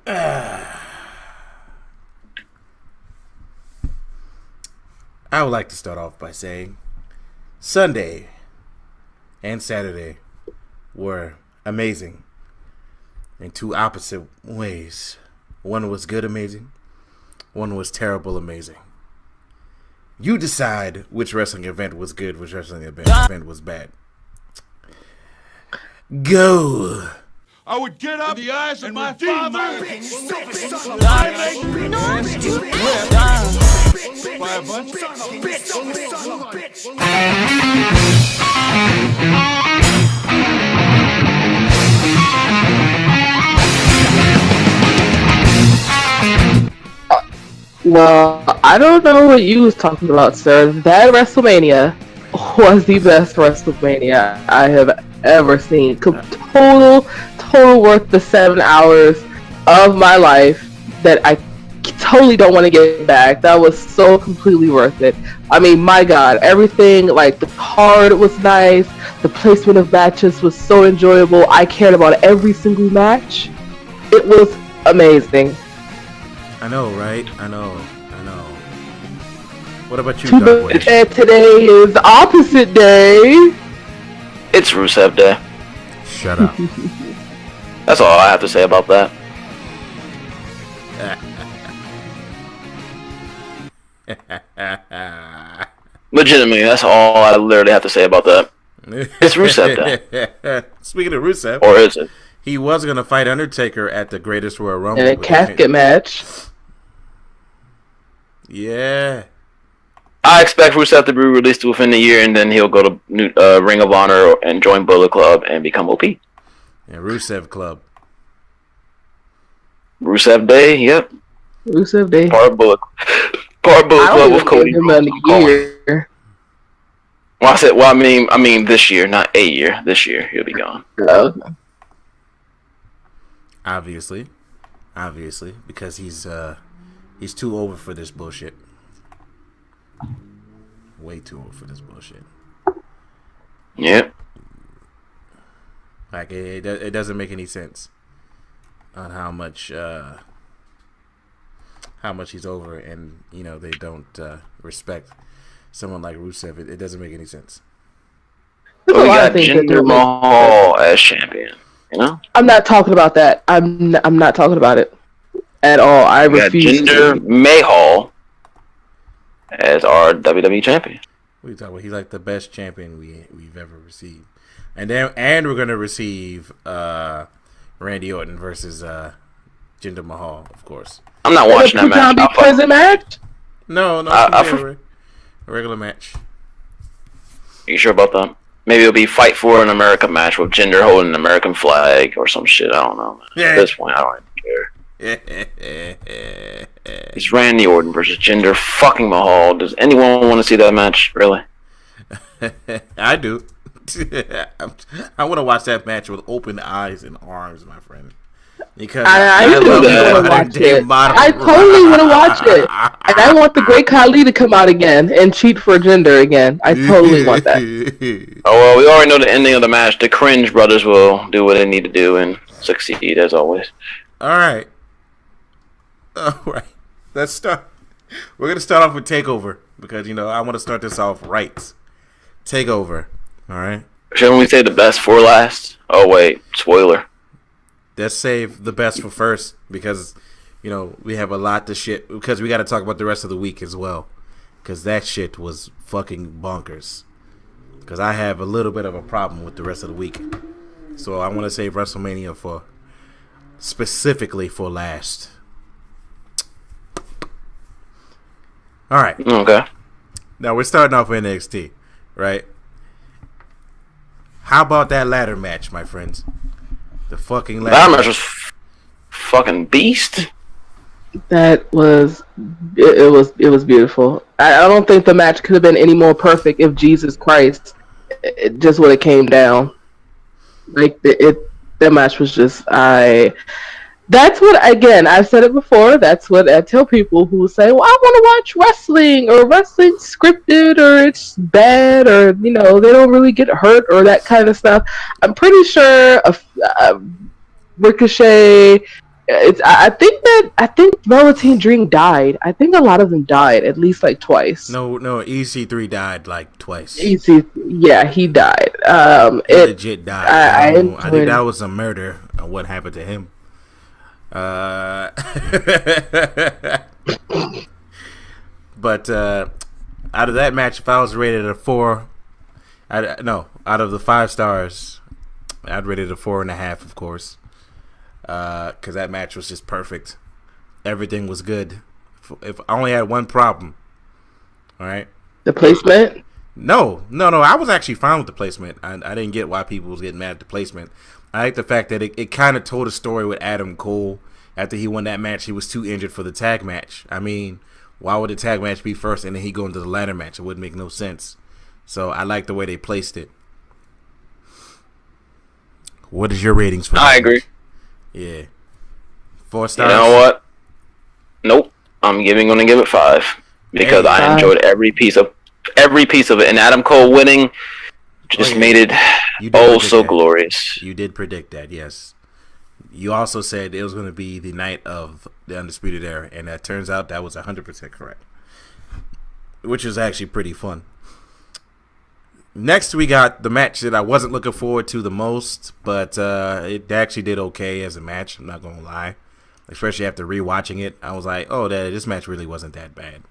I would like to start off by saying Sunday and Saturday were amazing in two opposite ways. One was good amazing, one was terrible amazing. You decide which wrestling event was good, which wrestling event was bad. Go! I would get up in the eyes of my father. I make by a bunch Well, I don't know what you was talking about, sir. That WrestleMania was the best WrestleMania I have ever seen. Total worth the 7 hours of my life that I totally don't want to get back. That was so completely worth it. I mean, my God, everything, like the card was nice, the placement of matches was so enjoyable. I cared about every single match. It was amazing. I know, right? I know. What about you, Darkway? Today is opposite day. It's Rusev Day. Shut up. That's all I have to say about that. Legitimately, that's all I literally have to say about that. It's Rusev Day. Speaking of Rusev, or is it? He was going to fight Undertaker at the Greatest Royal Rumble. In a casket match. Yeah. I expect Rusev to be released within the year, and then he'll go to Ring of Honor and join Bullet Club and become OP. Yeah, Rusev Club. Rusev Day, yep. Rusev Day. Part Bullet Club with Cody. I mean this year, not a year. This year he'll be gone. Okay. Obviously, because he's too over for this bullshit. Way too old for this bullshit. Yep. Like it doesn't make any sense on how much he's over, and they don't respect someone like Rusev. It doesn't make any sense. Well, we got Jinder Mahal as champion. I'm not talking about that. I'm not talking about it at all. I refuse. Jinder Mahal as our WWE champion. What are you talking about? He's like the best champion we've ever received, and we're gonna receive Randy Orton versus Jinder Mahal, of course. I'm not watching that match. Prison match? No, a regular match. Are you sure about that? Maybe it'll be Fight for an America match with Jinder holding an American flag or some shit. I don't know. Yeah. At this point, I don't care. It's Randy Orton versus Jinder fucking Mahal. Does anyone want to see that match? Really? I do. I want to watch that match with open eyes and arms, my friend. Because I totally want to watch it. I totally want to watch it. And I want the Great Khali to come out again and cheat for Jinder again. I totally want that. Oh, well, we already know the ending of the match. The Cringe brothers will do what they need to do and succeed, as always. All right. Let's start. We're going to start off with TakeOver because, I want to start this off right. TakeOver. All right. Shouldn't we say the best for last? Oh, wait. Spoiler. Let's save the best for first because, we have a lot to shit because we got to talk about the rest of the week as well because that shit was fucking bonkers because I have a little bit of a problem with the rest of the week. So I want to save WrestleMania specifically for last. All right. Okay. Now we're starting off with NXT, right? How about that ladder match, my friends? The fucking ladder match was fucking beast. That was it was beautiful. I don't think the match could have been any more perfect if Jesus Christ just would have came down. Like that match was just That's what, again, I've said it before, that's what I tell people who say, well, I want to watch wrestling, or wrestling scripted, or it's bad, or, they don't really get hurt, or that kind of stuff. I'm pretty sure Ricochet I think Velveteen Dream died. I think a lot of them died at least like twice. No, EC3 died like twice. Yeah, he died. He legit died. I think that it. was a murder. What happened to him? But out of that match, if I was rated a 4, out of the 5 stars, I'd rate it a 4.5, of course, because that match was just perfect. Everything was good. If I only had one problem, all right, the placement. No. I was actually fine with the placement. I didn't get why people was getting mad at the placement. I like the fact that it kind of told a story with Adam Cole. After he won that match, he was too injured for the tag match. I mean, why would the tag match be first and then he go into the ladder match? It wouldn't make no sense. So I like the way they placed it. What is your ratings for that? I agree. Match? Yeah. 4 stars? You know what? Nope. I'm gonna give it 5 because I enjoyed every piece of it, and Adam Cole winning just made it so glorious. You did predict that, yes. You also said it was going to be the night of the Undisputed Era, and that turns out that was 100% correct, which is actually pretty fun. Next, we got the match that I wasn't looking forward to the most, but it actually did okay as a match. I'm not going to lie. Especially after rewatching it, I was like, oh, this match really wasn't that bad.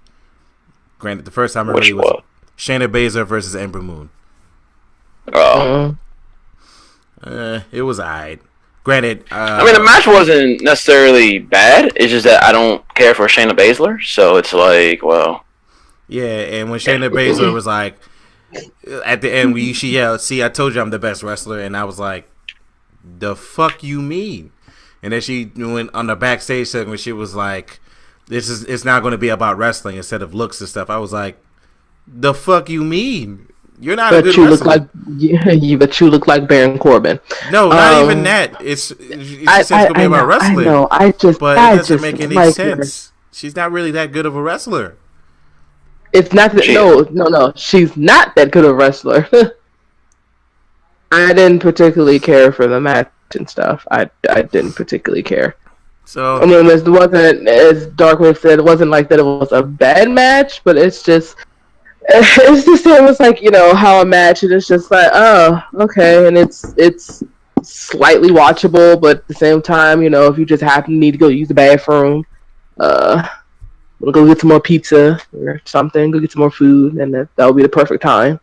Granted, the first time it really was Shayna Baszler versus Ember Moon. Oh. It was alright. Granted, I mean, the match wasn't necessarily bad. It's just that I don't care for Shayna Baszler, so it's like, well. Yeah, and when Shayna Baszler was like, at the end, she yelled, "See, I told you I'm the best wrestler," and I was like, "The fuck you mean?" And then she went on the backstage segment. She was like, "It's not going to be about wrestling instead of looks and stuff." I was like, "The fuck you mean? You're not a good wrestler." But you look like Baron Corbin. No, not even that. She says it's going to be about wrestling. But it doesn't make any sense. She's not really that good of a wrestler. It's not that. No. She's not that good of a wrestler. I didn't particularly care for the match and stuff. I didn't particularly care. So I mean, it wasn't, as Darkwave said, it wasn't like that it was a bad match, but it was like, you know, how a match, and it's just like, oh, okay, and it's slightly watchable, but at the same time, you know, if you just happen to need to go use the bathroom, we'll go get some more pizza or something, go get some more food, and that would be the perfect time.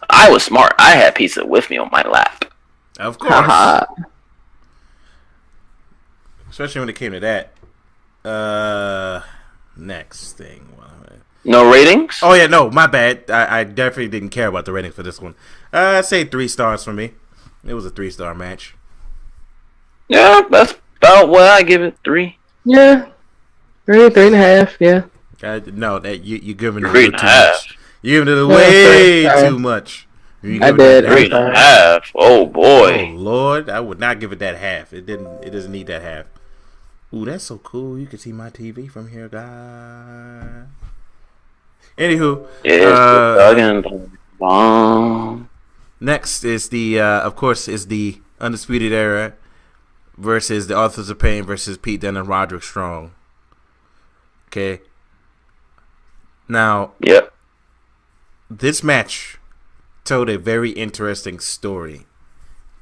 I was smart. I had pizza with me on my lap. Of course. Especially when it came to that. Next thing. No ratings? Oh, yeah, no, my bad. I definitely didn't care about the ratings for this one. I'd say 3 stars for me. It was a 3-star match. Yeah, that's about what I give it. 3. Yeah. 3.5, yeah. No, that you're giving it 3.5. You're giving it way too much. I did. 3.5. Oh, boy. Oh, Lord. I would not give it that half. It doesn't need that half. Ooh, that's so cool. You can see my TV from here, guys. Anywho, next is of course, the Undisputed Era versus the Authors of Pain versus Pete Dunne and Roderick Strong. Okay. Now, yep. This match told a very interesting story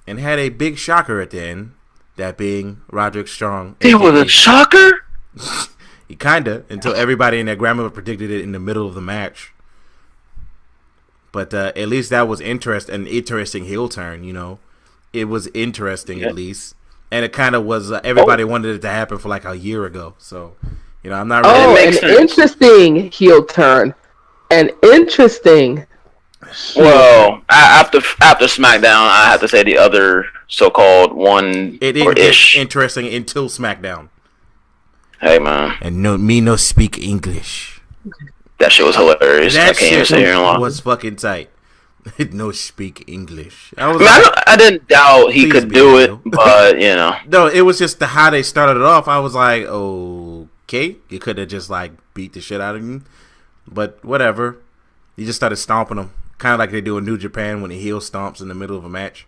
and had a big shocker at the end, that being Roderick Strong. It was a shocker? He kinda, until everybody and their grandmother predicted it in the middle of the match. But at least that was an interesting heel turn, you know. It was interesting, at least. And it kind of was, everybody wanted it to happen for like a year ago. So, you know, I'm not really... an interesting heel turn. An interesting... Well, after SmackDown, I have to say the other so-called one it didn't get interesting until SmackDown. Hey, man. And no speak English. That shit was hilarious. That shit was fucking tight. No speak English. I didn't doubt he could do it, but, you know. No, it was just how they started it off. I was like, okay. You could have just, like, beat the shit out of him. But whatever. You just started stomping him. Kind of like they do in New Japan when the heel stomps in the middle of a match.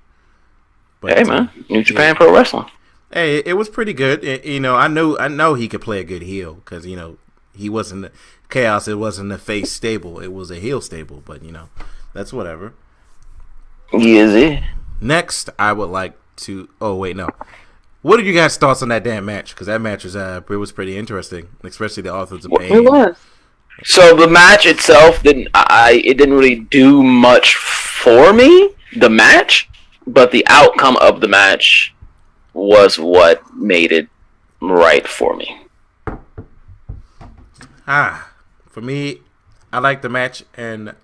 But, hey, man. New Japan Pro Wrestling. Hey, it was pretty good. I know he could play a good heel because he wasn't Chaos. It wasn't a face stable. It was a heel stable. But that's whatever. Easy. Next, I would like to. Oh wait, no. What are you guys' thoughts on that damn match? Because that match was pretty interesting, especially the authors of pain. It was. So the match itself didn't really do much for me. The match, but the outcome of the match was what made it right for me. For me, I like the match, and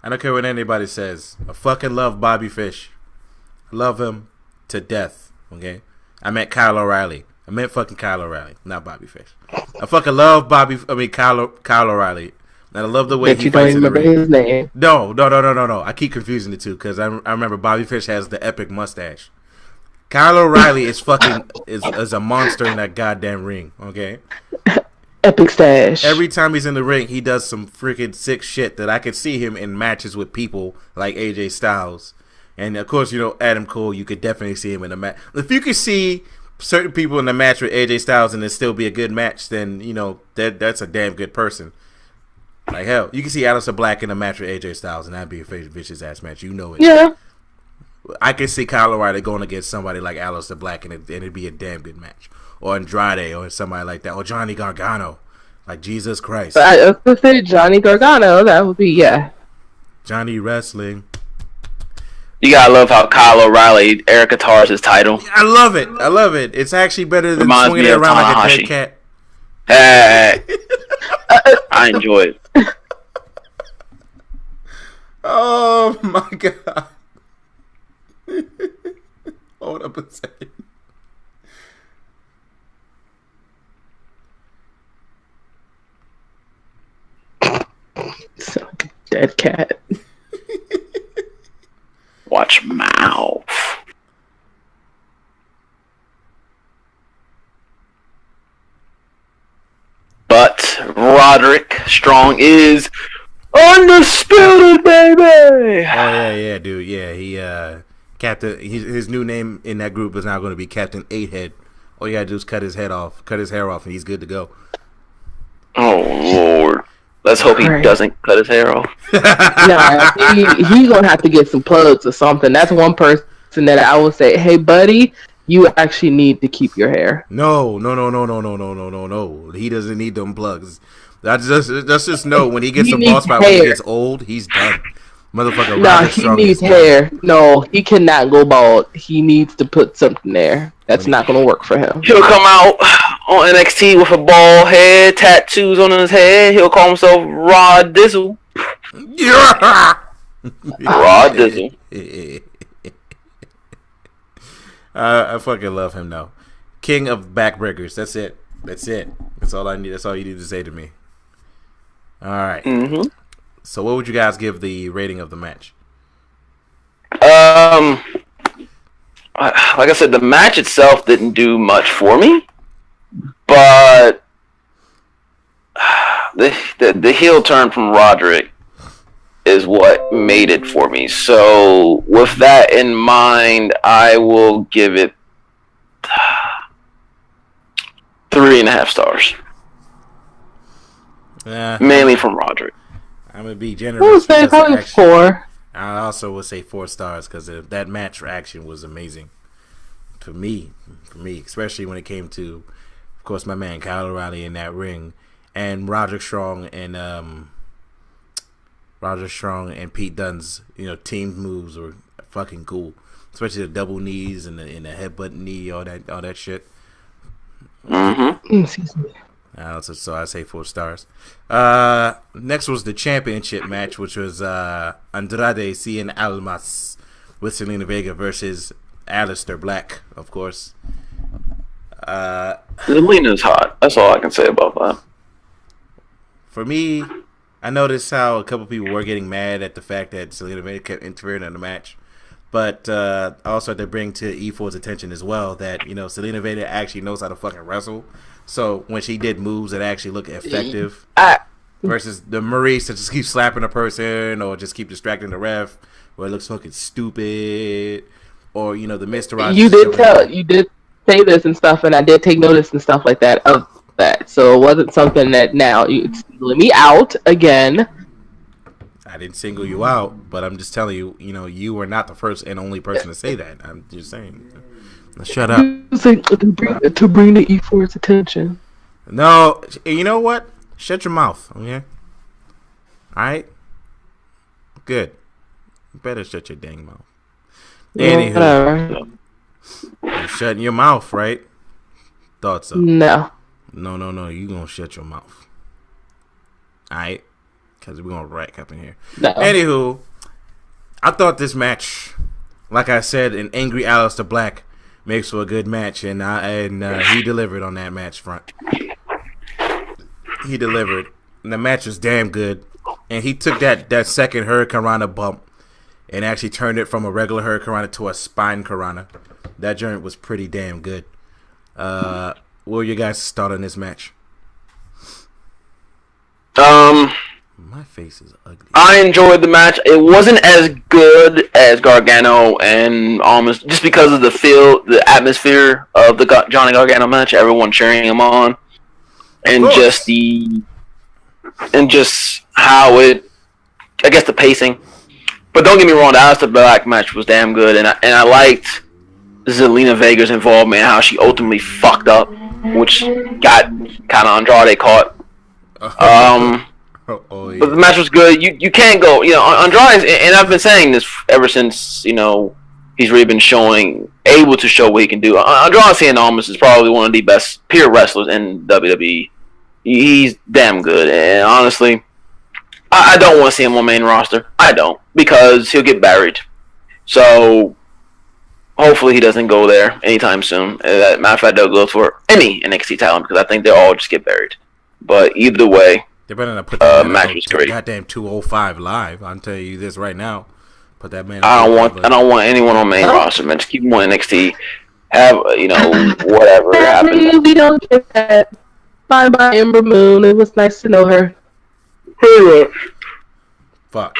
I don't care what anybody says. I fucking love Bobby Fish. I love him to death. Okay, I meant Kyle O'Reilly. I meant fucking Kyle O'Reilly, not Bobby Fish. I fucking love Kyle O'Reilly. And I love the way he fights in the ring. His name. No. I keep confusing the two because I remember Bobby Fish has the epic mustache. Kyle O'Reilly is a monster in that goddamn ring. Okay. Epic stash. Every time he's in the ring, he does some freaking sick shit that I could see him in matches with people like AJ Styles. And of course, Adam Cole, you could definitely see him in a match. If you could see certain people in the match with AJ Styles and it still be a good match, then that's a damn good person. Like hell, you can see Aleister Black in a match with AJ Styles and that'd be a vicious ass match. You know it. Yeah. I can see Kyle O'Reilly going against somebody like Aleister Black and it'd be a damn good match. Or Andrade or somebody like that. Or Johnny Gargano. Like Jesus Christ. I was gonna say Johnny Gargano. That would be Johnny Wrestling. You gotta love how Kyle O'Reilly Eric guitars his title. I love it. It's actually better than swinging it around like a dead cat. Hey. I enjoy it. Oh my god. Hold up a second. So like a dead cat. Watch mouth. But Roderick Strong is undisputed, baby. Oh yeah, dude. Yeah, he Captain. His new name in that group is now going to be Captain 8-Head. All you gotta do is cut his hair off, and he's good to go. Oh Lord. Let's hope he doesn't cut his hair off. Nah, he's gonna have to get some plugs or something. That's one person that I would say, hey buddy, you actually need to keep your hair. No. He doesn't need them plugs. That's just know when he gets a ball spot, when he gets old, he's done. Motherfucker. Nah, he needs hair. No, he cannot go bald. He needs to put something there. That's not gonna work for him. He'll come out on NXT with a bald head, tattoos on his head. He'll call himself Rod Dizzle. Yeah. Rod Dizzle. I fucking love him though. King of backbreakers. That's it. That's all I need. That's all you need to say to me. All right. Mm-hmm. So what would you guys give the rating of the match? Like I said, the match itself didn't do much for me, but the heel turn from Roderick is what made it for me. So with that in mind, I will give it 3.5 stars. Mainly from Roderick. I'm gonna be generous. I would say probably 4. I also would say 4 stars because that match action was amazing for me, especially when it came to, of course, my man Kyle O'Reilly in that ring, and Roderick Strong and Pete Dunne's team moves were fucking cool, especially the double knees and the headbutt knee, all that shit. Mm-hmm. Excuse me. So I say 4 stars. Next was the championship match, which was Andrade Cien Almas with Selena Vega versus Aleister Black, of course. Selena's hot. That's all I can say about that. For me, I noticed how a couple people were getting mad at the fact that Selena Vega kept interfering in the match. But I also had to bring to E4's attention as well that, Selena Vega actually knows how to fucking wrestle. So when she did moves that actually look effective versus the Maurice that just keeps slapping a person or just keep distracting the ref where it looks fucking stupid, or the Mr. You did say this and stuff, and I did take notice and stuff like that of that. So it wasn't something that now you let me out again. I didn't single you out, but I'm just telling you, you were not the first and only person to say that. I'm just saying. Shut up. To bring the E4's attention. No, you know what? Shut your mouth, okay? Alright? Good. You better shut your dang mouth. Anywho. You're shutting your mouth, right? Thought so. No. No. You gonna shut your mouth. Alright? Because we're gonna rack up in here. No. Anywho, I thought this match, like I said, an angry Aleister Black makes for a good match, and he delivered on that match front. He delivered. And the match was damn good. And he took that second Hurricane Rana bump and actually turned it from a regular Hurricane Rana to a spine Karana. That joint was pretty damn good. What were you guys' thought on this match? My face is ugly. I enjoyed the match. It wasn't as good as Gargano and Almas, just because of the atmosphere of the Johnny Gargano match. Everyone cheering him on, and just how it, I guess, the pacing. But don't get me wrong, the Aleister Black match was damn good, and I liked Zelina Vega's involvement and how she ultimately fucked up, which got kind of Andrade caught. Yeah. But the match was good. You can't go, Andrade, and I've been saying this ever since, he's really been able to show what he can do. Andrade Cien Almas is probably one of the best pure wrestlers in WWE. He's damn good, and honestly, I don't want to see him on main roster. I don't, because he'll get buried. So hopefully he doesn't go there anytime soon. Matter of fact, they'll go for any NXT talent, because I think they'll all just get buried. But either way, they better not put that match was great. Goddamn 205 live. I'll tell you this right now. Put that man. I don't want anyone on main roster, man. Just keep him on NXT. Have whatever happens. We don't get that. Bye, Ember Moon. It was nice to know her. Fuck.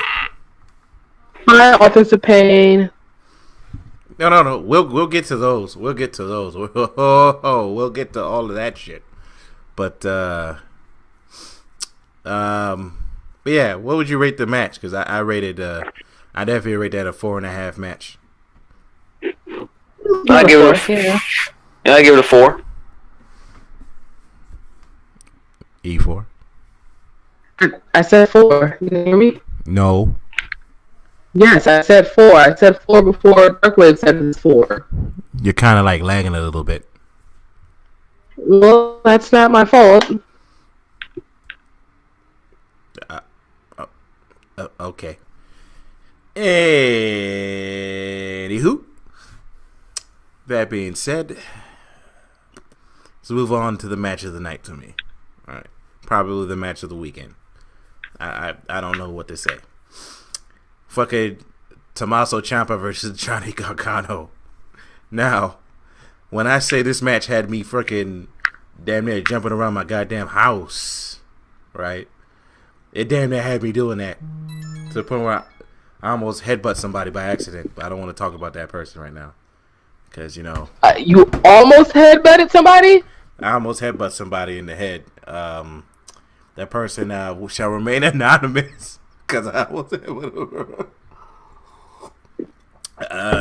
Bye, Authors of Pain. No. We'll get to those. We'll get to all of that shit. But yeah, what would you rate the match? Because I rated, I definitely rate that a 4.5 match. I give it a 4. E4. I said 4. You didn't hear me? No. Yes, I said 4. I said 4 before Darkwave said it's 4. You're kind of like lagging a little bit. Well, that's not my fault. Okay. Anywho, that being said, let's move on to the match of the night to me. All right, probably the match of the weekend. I don't know what to say. Fucking Tommaso Ciampa versus Johnny Gargano. Now, when I say this match had me freaking damn near jumping around my goddamn house, right? It damn near had me doing that to the point where I almost headbutt somebody by accident. But I don't want to talk about that person right now because you almost headbutted somebody. I almost headbutt somebody in the head. That person shall remain anonymous because I was headbutt.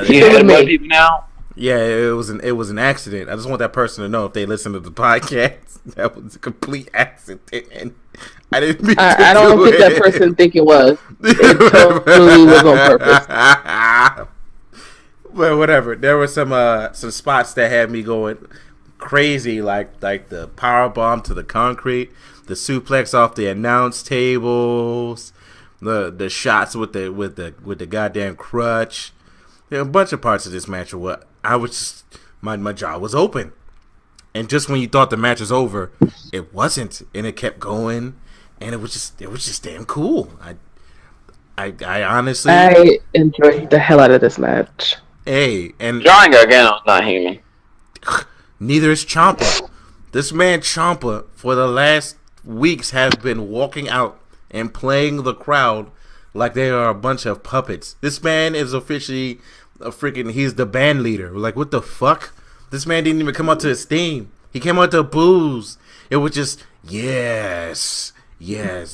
You headbutt people now. Yeah, it was an accident. I just want that person to know if they listen to the podcast that was a complete accident. And I didn't mean I don't think that person think it was. It totally was on purpose. But whatever. There were some spots that had me going crazy, like the power bomb to the concrete, the suplex off the announce tables, the shots with the goddamn crutch. There are a bunch of parts of this match where I was just my jaw was open, and just when you thought the match was over, it wasn't, and it kept going, and it was just damn cool. I honestly enjoyed the hell out of this match. Hey, and Johnny Gargano's not human. Neither is Ciampa. This man Ciampa for the last weeks has been walking out and playing the crowd like they are a bunch of puppets. This man is officially he's the band leader. Like, what the fuck? This man didn't even come out to his theme. He came out to boos. It was just, yes,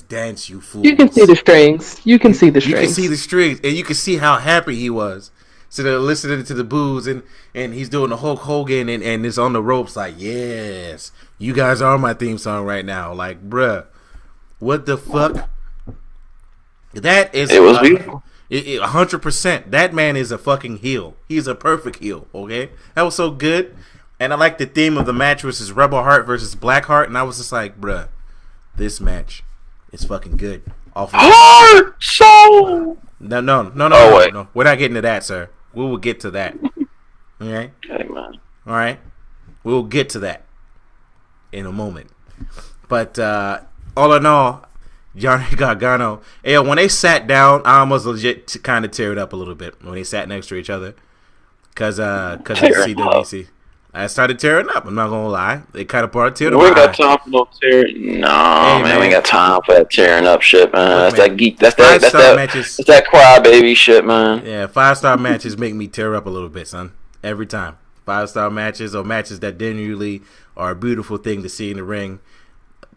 dance, you fools. You can see the strings. You can see the strings, and you can see how happy he was. So they're listening to the boos, and he's doing the Hulk Hogan, and it's on the ropes like, yes, you guys are my theme song right now. Like, bruh, what the fuck? That is... It was beautiful. 100%. That man is a fucking heel. He's a perfect heel, okay? That was so good. And I like the theme of the match, which is Rebel Heart versus Black Heart, and I was just like, bruh, this match is fucking good. Heart, soul. No. We're not getting to that, sir. We will get to that. Okay? Hey, man. All right? We will get to that in a moment. But all in all, Johnny Gargano, when they sat down, I almost legit kind of teared up a little bit when they sat next to each other. Because of CWC. I started tearing up. I'm not gonna lie. They kind of brought a tear to my eye. We ain't got time for no tearing. No, man, we ain't got time for that tearing up shit, man. Look, that's man, that geek. That's that crybaby shit, man. Yeah, 5-star matches make me tear up a little bit, son. Every time. 5-star matches or matches that genuinely are a beautiful thing to see in the ring,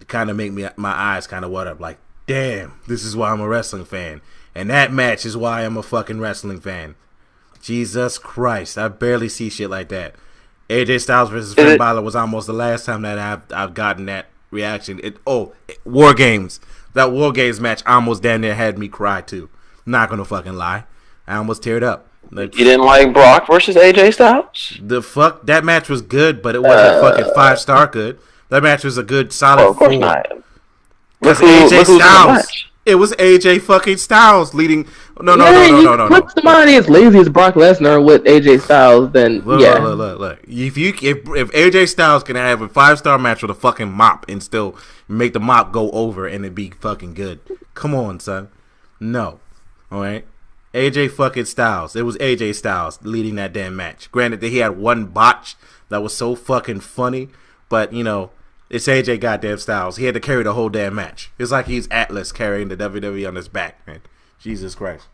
kind of make my eyes kind of water up. Like, damn, this is why I'm a wrestling fan, and that match is why I'm a fucking wrestling fan. Jesus Christ, I barely see shit like that. AJ Styles versus Finn Balor was almost the last time that I've gotten that reaction. War Games. That War Games match almost damn near had me cry too. Not gonna fucking lie. I almost teared up. You didn't like Brock versus AJ Styles? The fuck? That match was good, but it wasn't fucking 5-star good. That match was a good solid 4. Because AJ Styles. It was AJ fucking Styles leading. No. Put somebody as lazy as Brock Lesnar with AJ Styles, then look. If AJ Styles can have a 5-star match with a fucking mop and still make the mop go over and it be fucking good, come on, son. No, all right. AJ fucking Styles. It was AJ Styles leading that damn match. Granted that he had one botch that was so fucking funny, but you know. It's AJ goddamn Styles. He had to carry the whole damn match. It's like he's Atlas carrying the WWE on his back, man. Jesus Christ.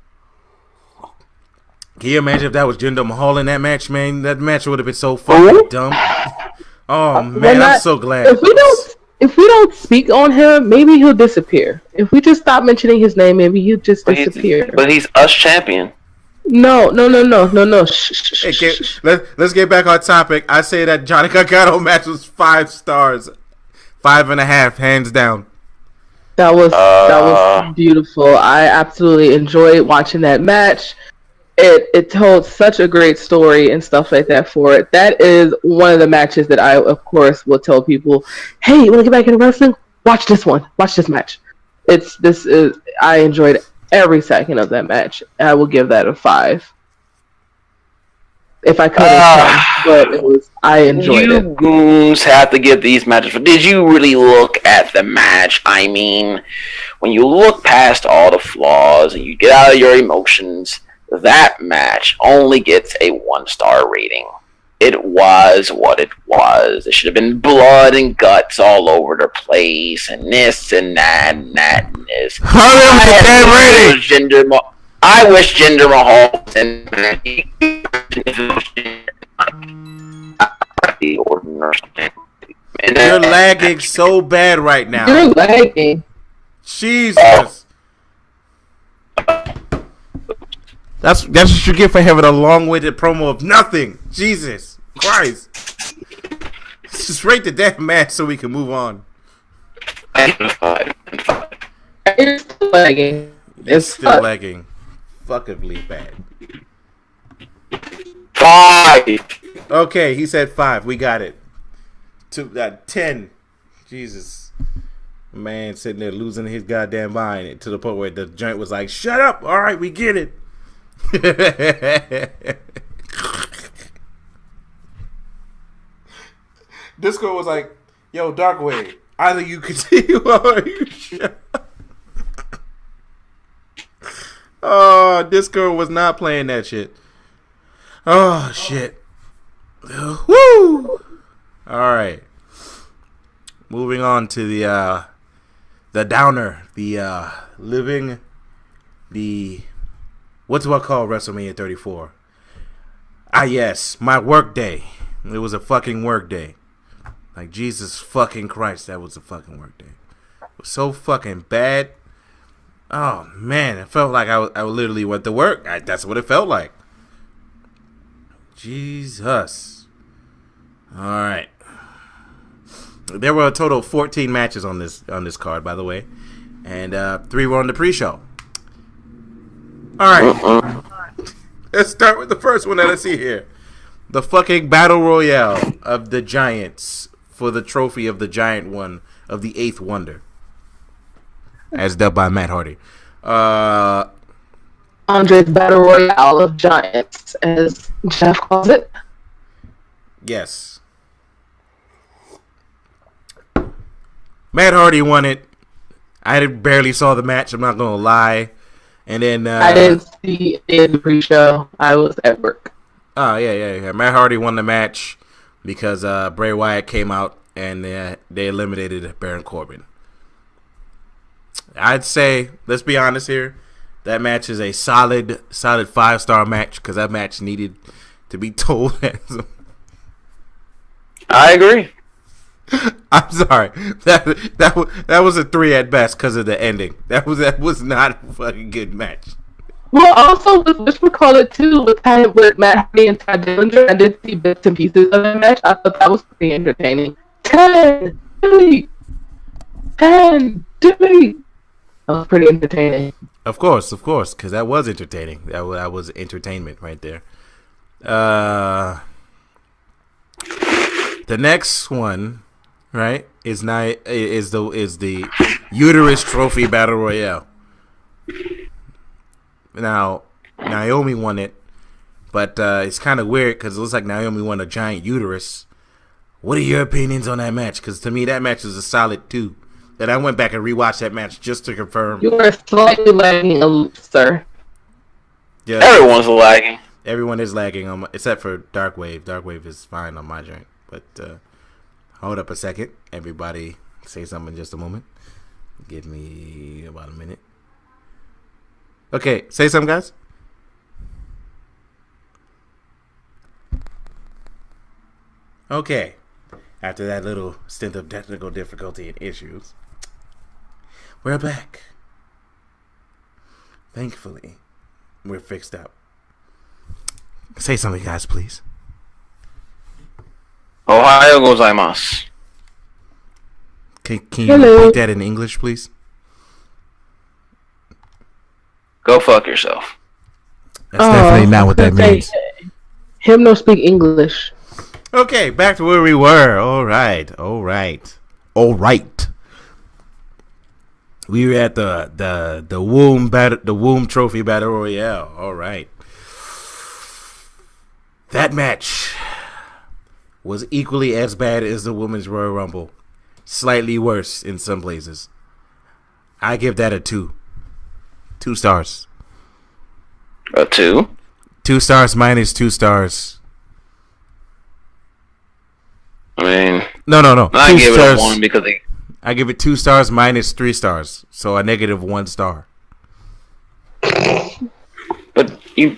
Can you imagine if that was Jinder Mahal in that match, man? That match would have been so fucking dumb. Oh, man, I'm so glad. If we don't speak on him, maybe he'll disappear. If we just stop mentioning his name, maybe he'll just disappear. But he's us champion. No. Shh. Let's get back on topic. I say that Johnny Gargano match was 5 stars. 5.5, hands down. That was beautiful. I absolutely enjoyed watching that match. It told such a great story and stuff like that for it. That is one of the matches that I, of course, will tell people, hey, you want to get back into wrestling? Watch this one. Watch this match. I enjoyed every second of that match. I will give that a 5. If I could have, but I enjoyed it. You goons have to give these matches. Did you really look at the match? I mean, when you look past all the flaws and you get out of your emotions, that match only gets a 1-star rating. It was what it was. It should have been blood and guts all over the place, and this and that and that and this. I wish Jinder Mahal was in You're lagging so bad right now. You're lagging. Jesus. That's what you get for having a long-winded promo of nothing. Jesus Christ. Let's just rate the damn match so we can move on. It's still lagging. It's still lagging. Fuckably bad. 5. Okay, he said 5. We got it. 10. Jesus. Man sitting there losing his goddamn mind to the point where the joint was like, shut up. All right, we get it. Discord was like, yo, Darkwave, either you continue or you shut up. Oh, Discord was not playing that shit. Oh, shit. Woo! Alright. Moving on to the downer. The living the what's what called WrestleMania 34. Ah yes, my work day. It was a fucking work day. Like, Jesus fucking Christ, that was a fucking work day. It was so fucking bad. Oh, man. It felt like I literally went to work. That's what it felt like. Jesus. All right. There were a total of 14 matches on this card, by the way. And 3 were on the pre-show. All right. Let's start with the first one that I see here. The fucking Battle Royale of the Giants for the trophy of the Giant one of the 8th Wonder. As dubbed by Matt Hardy. Andre's Battle Royale of Giants, as Jeff calls it. Yes. Matt Hardy won it. I barely saw the match, I'm not going to lie. And then I didn't see it in the pre-show. I was at work. Oh, yeah. Matt Hardy won the match because Bray Wyatt came out and they eliminated Baron Corbin. I'd say, let's be honest here, that match is a solid 5-star match because that match needed to be told. I agree. I'm sorry. That was a 3 at best because of the ending. That was not a fucking good match. Well, also, let's recall it too, with Matt Hardy and Ty Dillinger. I did see bits and pieces of the match. I thought that was pretty entertaining. 10, Dilly, 10, Dilly. That was pretty entertaining. Of course, because that was entertaining. That was entertainment right there. The next one, right, is the Uterus Trophy Battle Royale. Now, Naomi won it, but it's kind of weird because it looks like Naomi won a giant uterus. What are your opinions on that match? Because to me, that match was a solid 2. And I went back and rewatched that match just to confirm. You are slightly lagging, sir. Yeah, everyone's lagging. Everyone is lagging, except for Darkwave. Darkwave is fine on my joint. But hold up a second. Everybody say something in just a moment. Give me about a minute. Okay, say something, guys. Okay. After that little stint of technical difficulty and issues, we're back. Thankfully, we're fixed up. Say something, guys, please. Ohio gozaimasu. Can you repeat that in English, please? Go fuck yourself. That's definitely not what that means. Him no speak English. Okay, back to where we were. All right. We were at the womb trophy battle royale. All right. That match was equally as bad as the women's Royal Rumble. Slightly worse in some places. I give that a 2. 2 stars. A 2? 2 stars minus 2 stars. I mean, no. I give it a 1 because I give it 2 stars minus 3 stars, so a negative 1 star. But you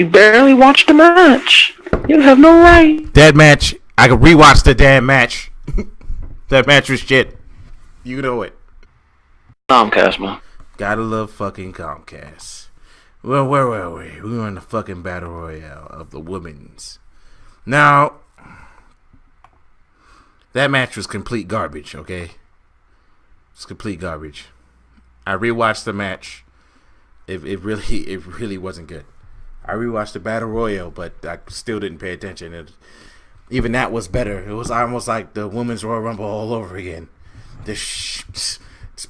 barely watched the match. You have no right. That match, I could rewatch the damn match. That match was shit. You know it. Comcast, man. Gotta love fucking Comcast. Well, where were we? We were in the fucking battle royale of the women's. Now, that match was complete garbage, okay? It's complete garbage. I rewatched the match. It really wasn't good. I rewatched the battle royal, but I still didn't pay attention. Even that was better. It was almost like the women's Royal Rumble all over again. These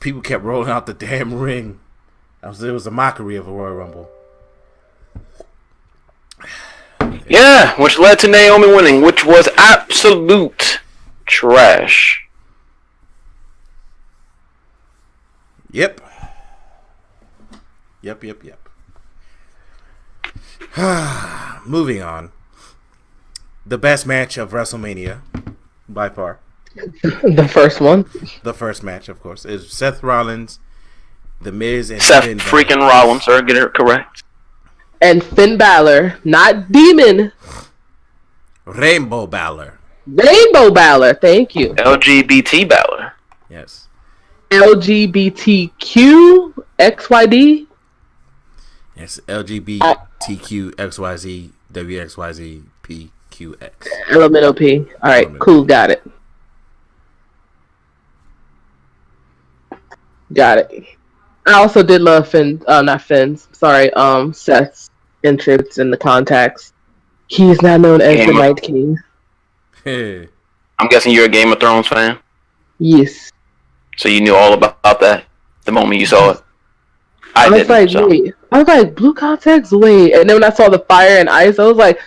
people kept rolling out the damn ring. It was a mockery of a Royal Rumble. Yeah, which led to Naomi winning, which was absolute trash. Yep. Moving on. The best match of WrestleMania, by far. The first one. The first match, of course, is Seth Rollins, The Miz, and Seth Finn freaking Balor. Rollins, sir, get it correct. And Finn Balor, not Demon. Rainbow Balor. Rainbow Balor. Thank you. LGBT Balor. Yes. LGBTQ XYD. Yes. LGBTQ XYZ WXYZ PQX. Elemental P. All right. Elemental Cool. P. Got it. Got it. I also did love not Finn's. Sorry. Seth's entrance in the contacts. He is now known as the Night King. I'm guessing you're a Game of Thrones fan. Yes. So you knew all about that the moment you saw it. I was didn't. Like, so. wait. I was like, blue contacts? Wait. And then when I saw the fire and ice, I was like,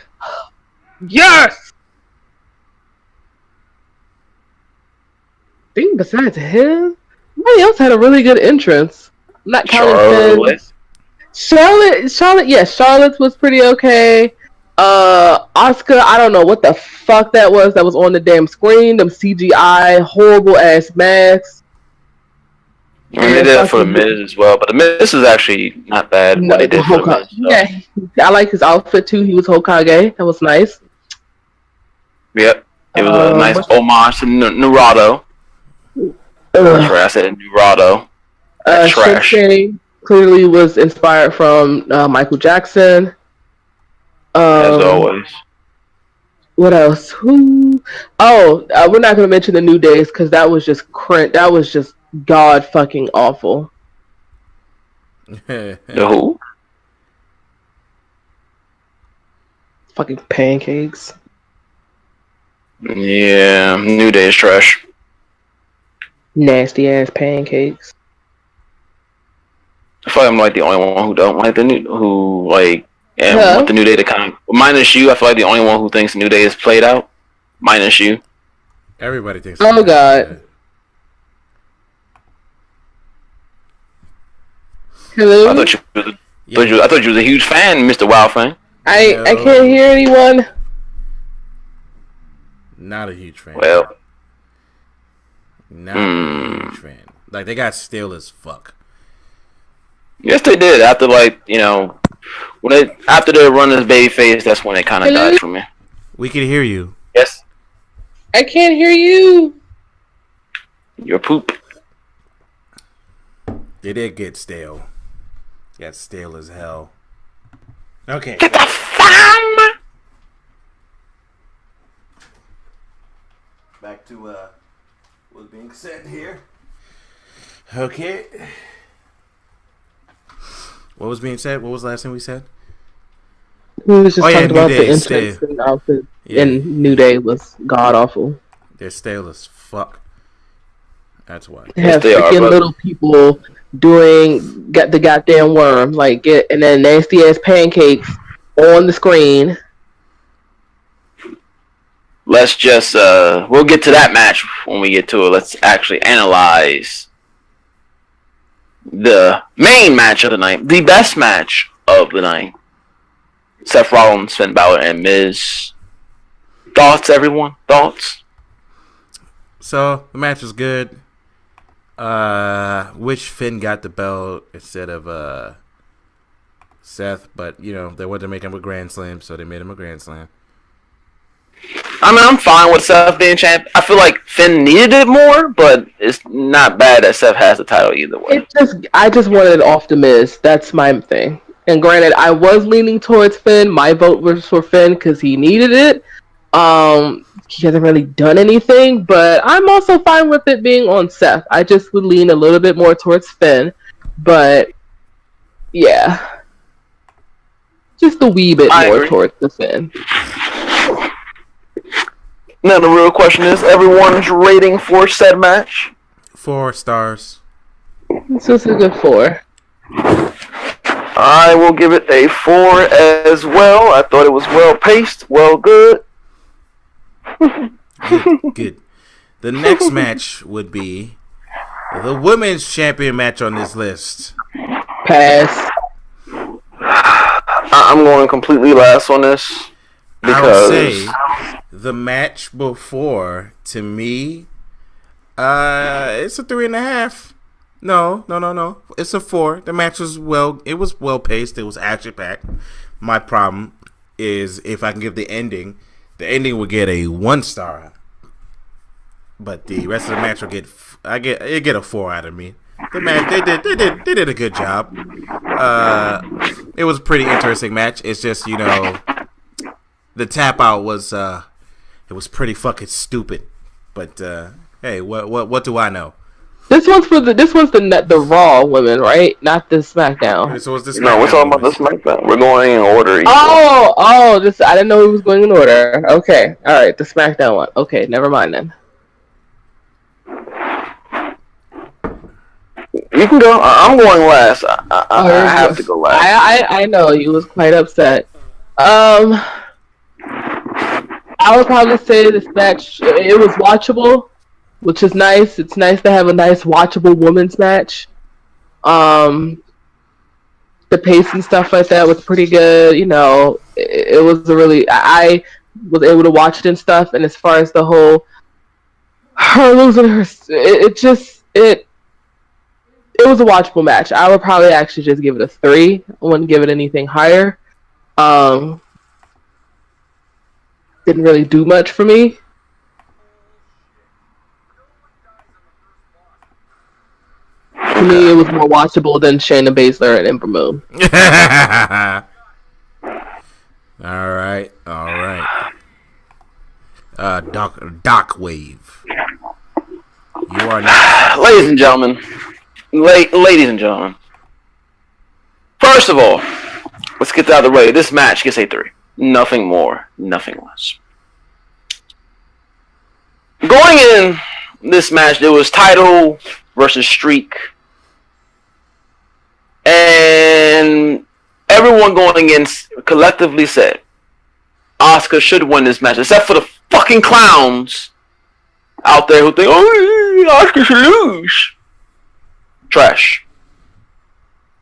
yes! I think besides him, nobody else had a really good entrance. Not counting Charlotte, yes, Charlotte's was pretty okay. Asuka, I don't know what the fuck that was on the damn screen. Them CGI, horrible ass masks. I mean, they did it for the Miz as well, but the Miz is actually not bad. No, what they did for the Miz. So. Yeah, I like his outfit too. He was Hokage. That was nice. Yep, it was a nice homage to Naruto. That's right, I said Naruto. Trash. Shinsuke clearly was inspired from Michael Jackson. As always. What else? Who? Oh, we're not going to mention the New Days because that was just that was just god fucking awful. The who? Fucking pancakes. Yeah, New Day is trash. Nasty ass pancakes. I feel like I'm like the only one who don't like want the New Day to kind of minus you. I feel like the only one who thinks New Day is played out, minus you. Everybody thinks. Oh god. Hello. I thought you was a huge fan, Mr. Wild fan. I can't hear anyone. Not a huge fan. Well, not a huge fan. Like they got stale as fuck. Yes, they did. After after the run as babyface, that's when it kind of died for me. We can hear you. Yes. I can't hear you. You're poop. They did get stale. Got stale as hell. Okay. Get the fun. Back to what's being said here. Okay. What was being said? What was the last thing we said? We was just talking about Day, the entrance and outfit, and New Day was god awful. They're stale as fuck. That's why. They have freaking little people got the goddamn worm, and then nasty ass pancakes on the screen. Let's just we'll get to that match when we get to it. Let's actually analyze the main match of the night, the best match of the night. Seth Rollins, Finn Balor, and Miz. Thoughts, everyone? Thoughts? So the match was good. Wish Finn got the belt instead of Seth, but they wanted to make him a Grand Slam, so they made him a Grand Slam. I mean, I'm fine with Seth being champ. I feel like Finn needed it more, but it's not bad that Seth has the title either way. I just wanted it off the Miz. That's my thing. And granted, I was leaning towards Finn. My vote was for Finn because he needed it. He hasn't really done anything, but I'm also fine with it being on Seth. I just would lean a little bit more towards Finn, but yeah, just a wee bit more towards the Finn. Now the real question is everyone's rating for said match. 4 stars. This was a good 4. I will give it a 4 as well. I thought it was well paced, well good. Good. The next match would be the women's champion match on this list. Pass. I'm going completely last on this because I would say the match before, to me, it's a 3.5. No. It's a 4. The match was well paced. It was action packed. My problem is if I can give the ending the ending would get a 1 star, but the rest of the match will get a 4 out of me. The match they did a good job. It was a pretty interesting match. It's just the tap out was it was pretty fucking stupid. But hey, what do I know? This one's the Raw women, right? Not the SmackDown. So it's this. No, we're talking about the SmackDown. We're going in order. This I didn't know it was going in order. Okay, all right, the SmackDown one. Okay, never mind then. You can go. I'm going last. I have to go last. I know you was quite upset. I would probably say this match it was watchable, which is nice. It's nice to have a nice watchable women's match. The pace and stuff like that was pretty good. It was I was able to watch it and stuff. And as far as the whole her losing her, it was a watchable match. I would probably actually just give it a 3. I wouldn't give it anything higher. Didn't really do much for me. To me, it was more watchable than Shayna Baszler and Ember Moon. All right. Doc Wave. You are next. Ladies and gentlemen. Ladies and gentlemen. First of all, let's get that out of the way. This match gets a 3. Nothing more, nothing less. Going in this match, there was title versus streak. And everyone going in collectively said Asuka should win this match, except for the fucking clowns out there who think, Asuka should lose. Trash.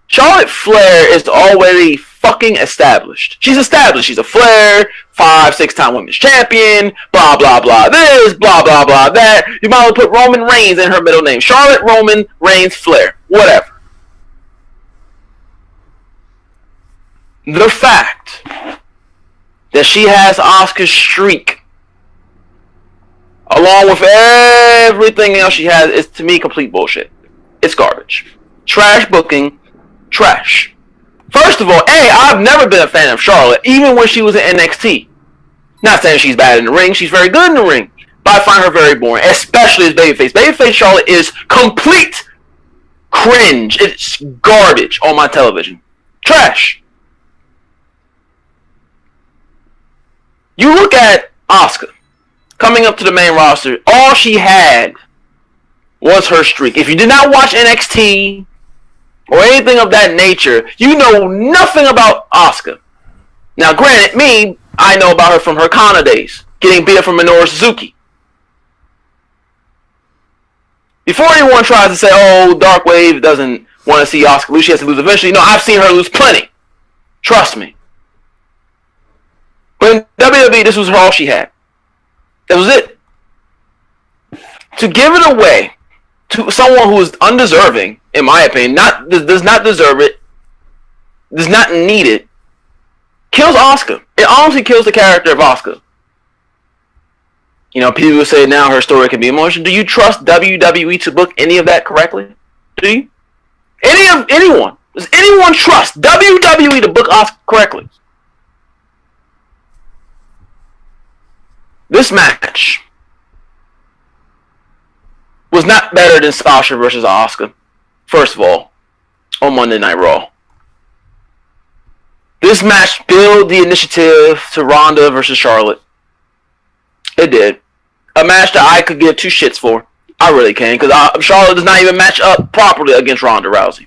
Charlotte Flair is already fucking established. She's established. She's a Flair, 5-6-time women's champion, blah, blah, blah this, blah, blah, blah that. You might as well put Roman Reigns in her middle name. Charlotte, Roman, Reigns, Flair. Whatever. The fact that she has Asuka's streak, along with everything else she has, is to me complete bullshit. It's garbage. Trash booking. Trash. First of all, I've never been a fan of Charlotte, even when she was in NXT. Not saying she's bad in the ring. She's very good in the ring. But I find her very boring, especially as babyface. Babyface Charlotte is complete cringe. It's garbage on my television. Trash. You look at Asuka coming up to the main roster. All she had was her streak. If you did not watch NXT or anything of that nature, you know nothing about Asuka. Now, granted, I know about her from her Kana days, getting beat up from Minoru Suzuki. Before anyone tries to say, Dark Wave doesn't want to see Asuka lose, she has to lose eventually. No, I've seen her lose plenty. Trust me. But in WWE, this was all she had. That was it. To give it away to someone who is undeserving, in my opinion, does not deserve it, does not need it, kills Asuka. It honestly kills the character of Asuka. People say now her story can be emotional. Do you trust WWE to book any of that correctly? Do you? Anyone? Does anyone trust WWE to book Asuka correctly? This match was not better than Sasha versus Asuka, first of all, on Monday Night Raw. This match built the initiative to Ronda versus Charlotte. It did. A match that I could give 2 shits for. I really can, because Charlotte does not even match up properly against Ronda Rousey.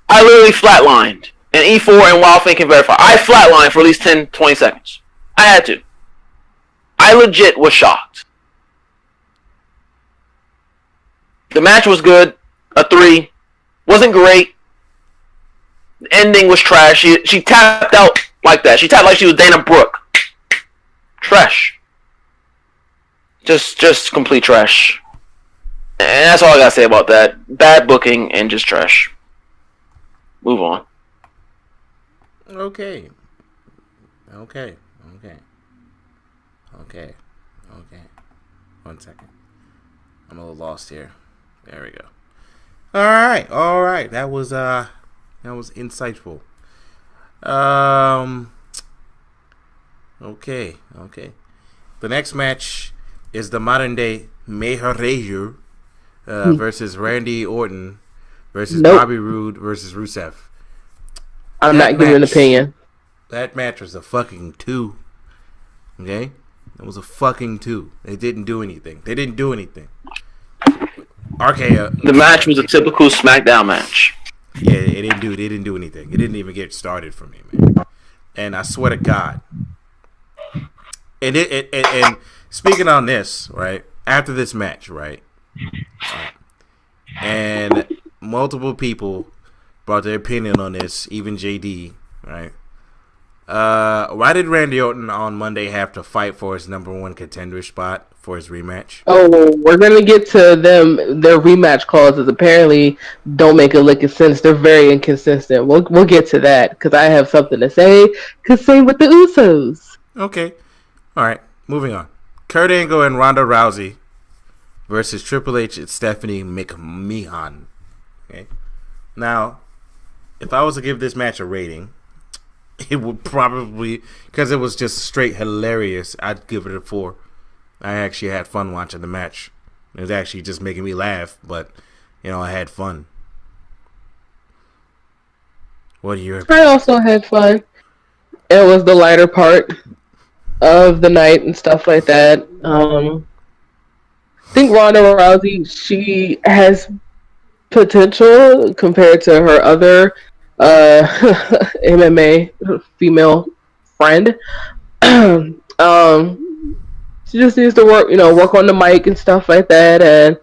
I literally flatlined. And E4 and Wild Thing can verify. I flatlined for at least 10, 20 seconds. I had to. I legit was shocked. The match was good. A 3. Wasn't great. The ending was trash. She tapped out like that. She tapped like she was Dana Brooke. Trash. Just complete trash. And that's all I gotta say about that. Bad booking and just trash. Move on. Okay. Okay. 1 second. I'm a little lost here. There we go. All right. That was insightful. Okay. The next match is the modern day Maharaja versus Randy Orton versus Bobby Roode versus Rusev. I'm not giving an opinion. That match was a fucking 2. Okay? It was a fucking 2. They didn't do anything. RKO. The match was a typical SmackDown match. Yeah, they didn't do anything. It didn't even get started for me, man. And I swear to God. And speaking on this, right? After this match, right? And multiple people brought their opinion on this, even JD, right? Why did Randy Orton on Monday have to fight for his number 1 contender spot for his rematch? Oh, we're gonna get to them. Their rematch clauses apparently don't make a lick of sense. They're very inconsistent. We'll get to that because I have something to say. Cause same with the Usos. Okay, all right. Moving on. Kurt Angle and Ronda Rousey versus Triple H and Stephanie McMahon. Okay. Now, if I was to give this match a rating, it would probably, because it was just straight hilarious, I'd give it a 4. I actually had fun watching the match. It was actually just making me laugh, but, I had fun. What are your opinions? I also had fun. It was the lighter part of the night and stuff like that. I think Ronda Rousey, she has potential compared to her other MMA female friend. She just needs to work on the mic and stuff like that. And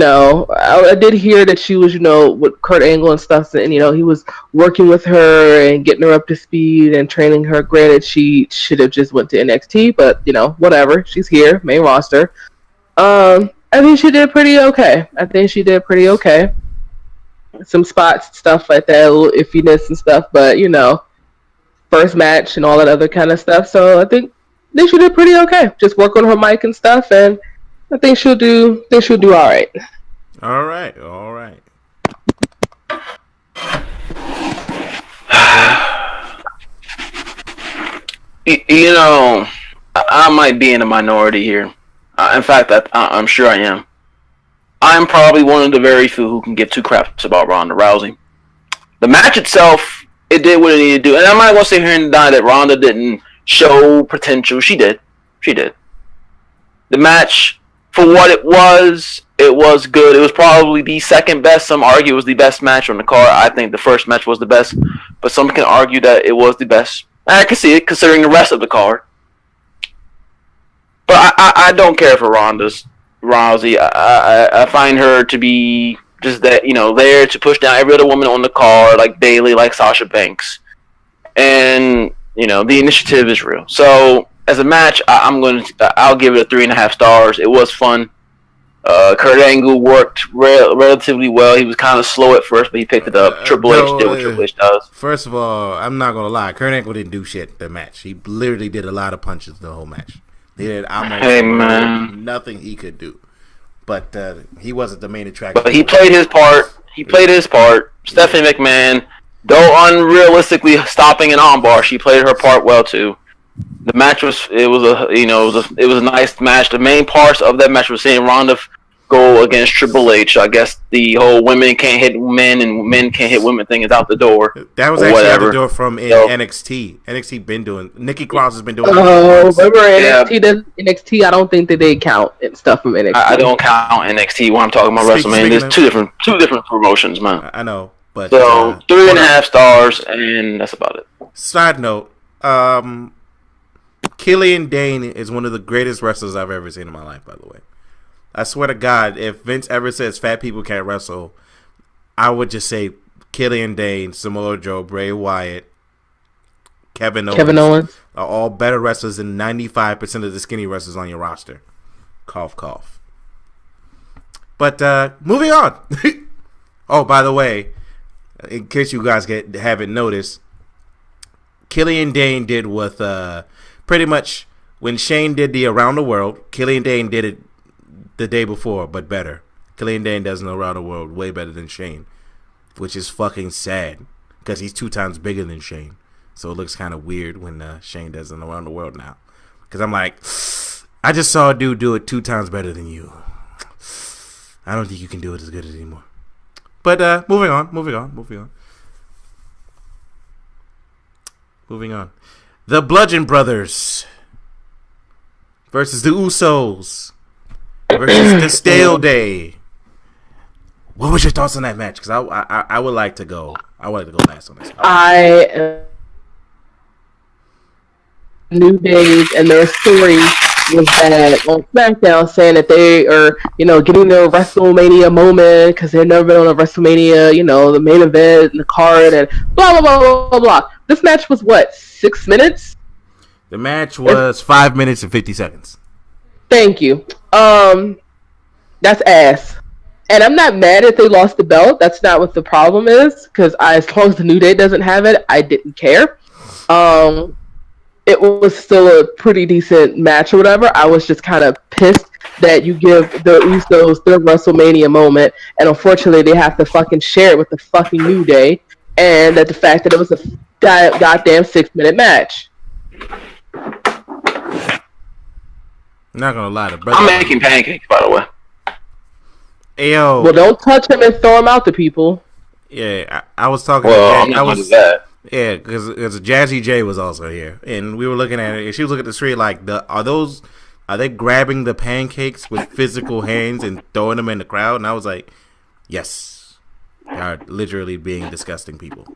I did hear that she was with Kurt Angle and stuff, and he was working with her and getting her up to speed and training her. Granted, she should have just went to NXT, but whatever. She's here, main roster. I think she did pretty okay. Some spots, stuff like that, a little iffiness and stuff, but first match and all that other kind of stuff. So I think she did pretty okay. Just work on her mic and stuff, and I think she'll do all right. All right. I might be in a minority here. In fact, I'm sure I am. I'm probably one of the very few who can give 2 craps about Ronda Rousey. The match itself, it did what it needed to do. And I'm not going to sit here and deny that Ronda didn't show potential. She did. The match, for what it was good. It was probably the second best. Some argue it was the best match on the card. I think the first match was the best. But some can argue that it was the best. I can see it considering the rest of the card. But I don't care for Rousey. I find her to be just that, there to push down every other woman on the card, like Bayley, like Sasha Banks. And, the initiative is real. So, as a match, I'll give it a 3.5 stars. It was fun. Kurt Angle worked relatively well. He was kind of slow at first, but he picked it up. Triple H did what Triple H does. First of all, I'm not going to lie. Kurt Angle didn't do shit the match. He literally did a lot of punches the whole match. He did almost nothing he could do. But he wasn't the main attraction. But he played his part. Stephanie McMahon, though unrealistically stopping an armbar, she played her part well too. The match was a nice match. The main parts of that match was seeing Ronda go against Triple H. I guess the whole women can't hit men and men can't hit women thing is out the door. That was actually out the door from NXT. NXT been doing. Nikki Cross has been doing. Oh, remember NXT? NXT, I don't think that they count stuff from NXT. I don't count NXT when I'm talking about WrestleMania. There's two different promotions, man. I know, but so 3.5 stars, and that's about it. Side note, Killian Dane is one of the greatest wrestlers I've ever seen in my life, by the way. I swear to God, if Vince ever says fat people can't wrestle, I would just say Killian Dane, Samoa Joe, Bray Wyatt, Kevin Owens are all better wrestlers than 95% of the skinny wrestlers on your roster. Cough, cough. But moving on. Oh, by the way, in case you guys haven't noticed, Killian Dane did with pretty much when Shane did the Around the World. Killian Dane did it the day before, but better. Killian Dane does an Around the World way better than Shane, which is fucking sad because he's 2 times bigger than Shane. So it looks kind of weird when Shane does an Around the World now. Because I'm like, I just saw a dude do it 2 times better than you. I don't think you can do it as good as anymore. But moving on. The Bludgeon Brothers versus the Usos versus the Stale Day. What was your thoughts on that match? Because I would like to go. I would like to go last on this one. New Days and their story was that on SmackDown saying that they are, getting their WrestleMania moment because they've never been on a WrestleMania, the main event and the card and blah, blah, blah, blah, blah, blah. This match was what, 6 minutes? The match was 5 minutes and 50 seconds. Thank you. That's ass. And I'm not mad if they lost the belt. That's not what the problem is. Because as long as the New Day doesn't have it, I didn't care. It was still a pretty decent match or whatever. I was just kind of pissed that you give the Usos their WrestleMania moment, and unfortunately they have to fucking share it with the fucking New Day, and that the fact that it was a goddamn 6-minute match. Not gonna lie, brother. I'm making pancakes, by the way. Ayo. Well, don't touch him and throw him out to people. Yeah, I was talking. Well, I'm not gonna do that. Yeah, because Jazzy J was also here, and we were looking at it, and she was looking at the street like, are they grabbing the pancakes with physical hands and throwing them in the crowd? And I was like, yes, they are literally being disgusting people.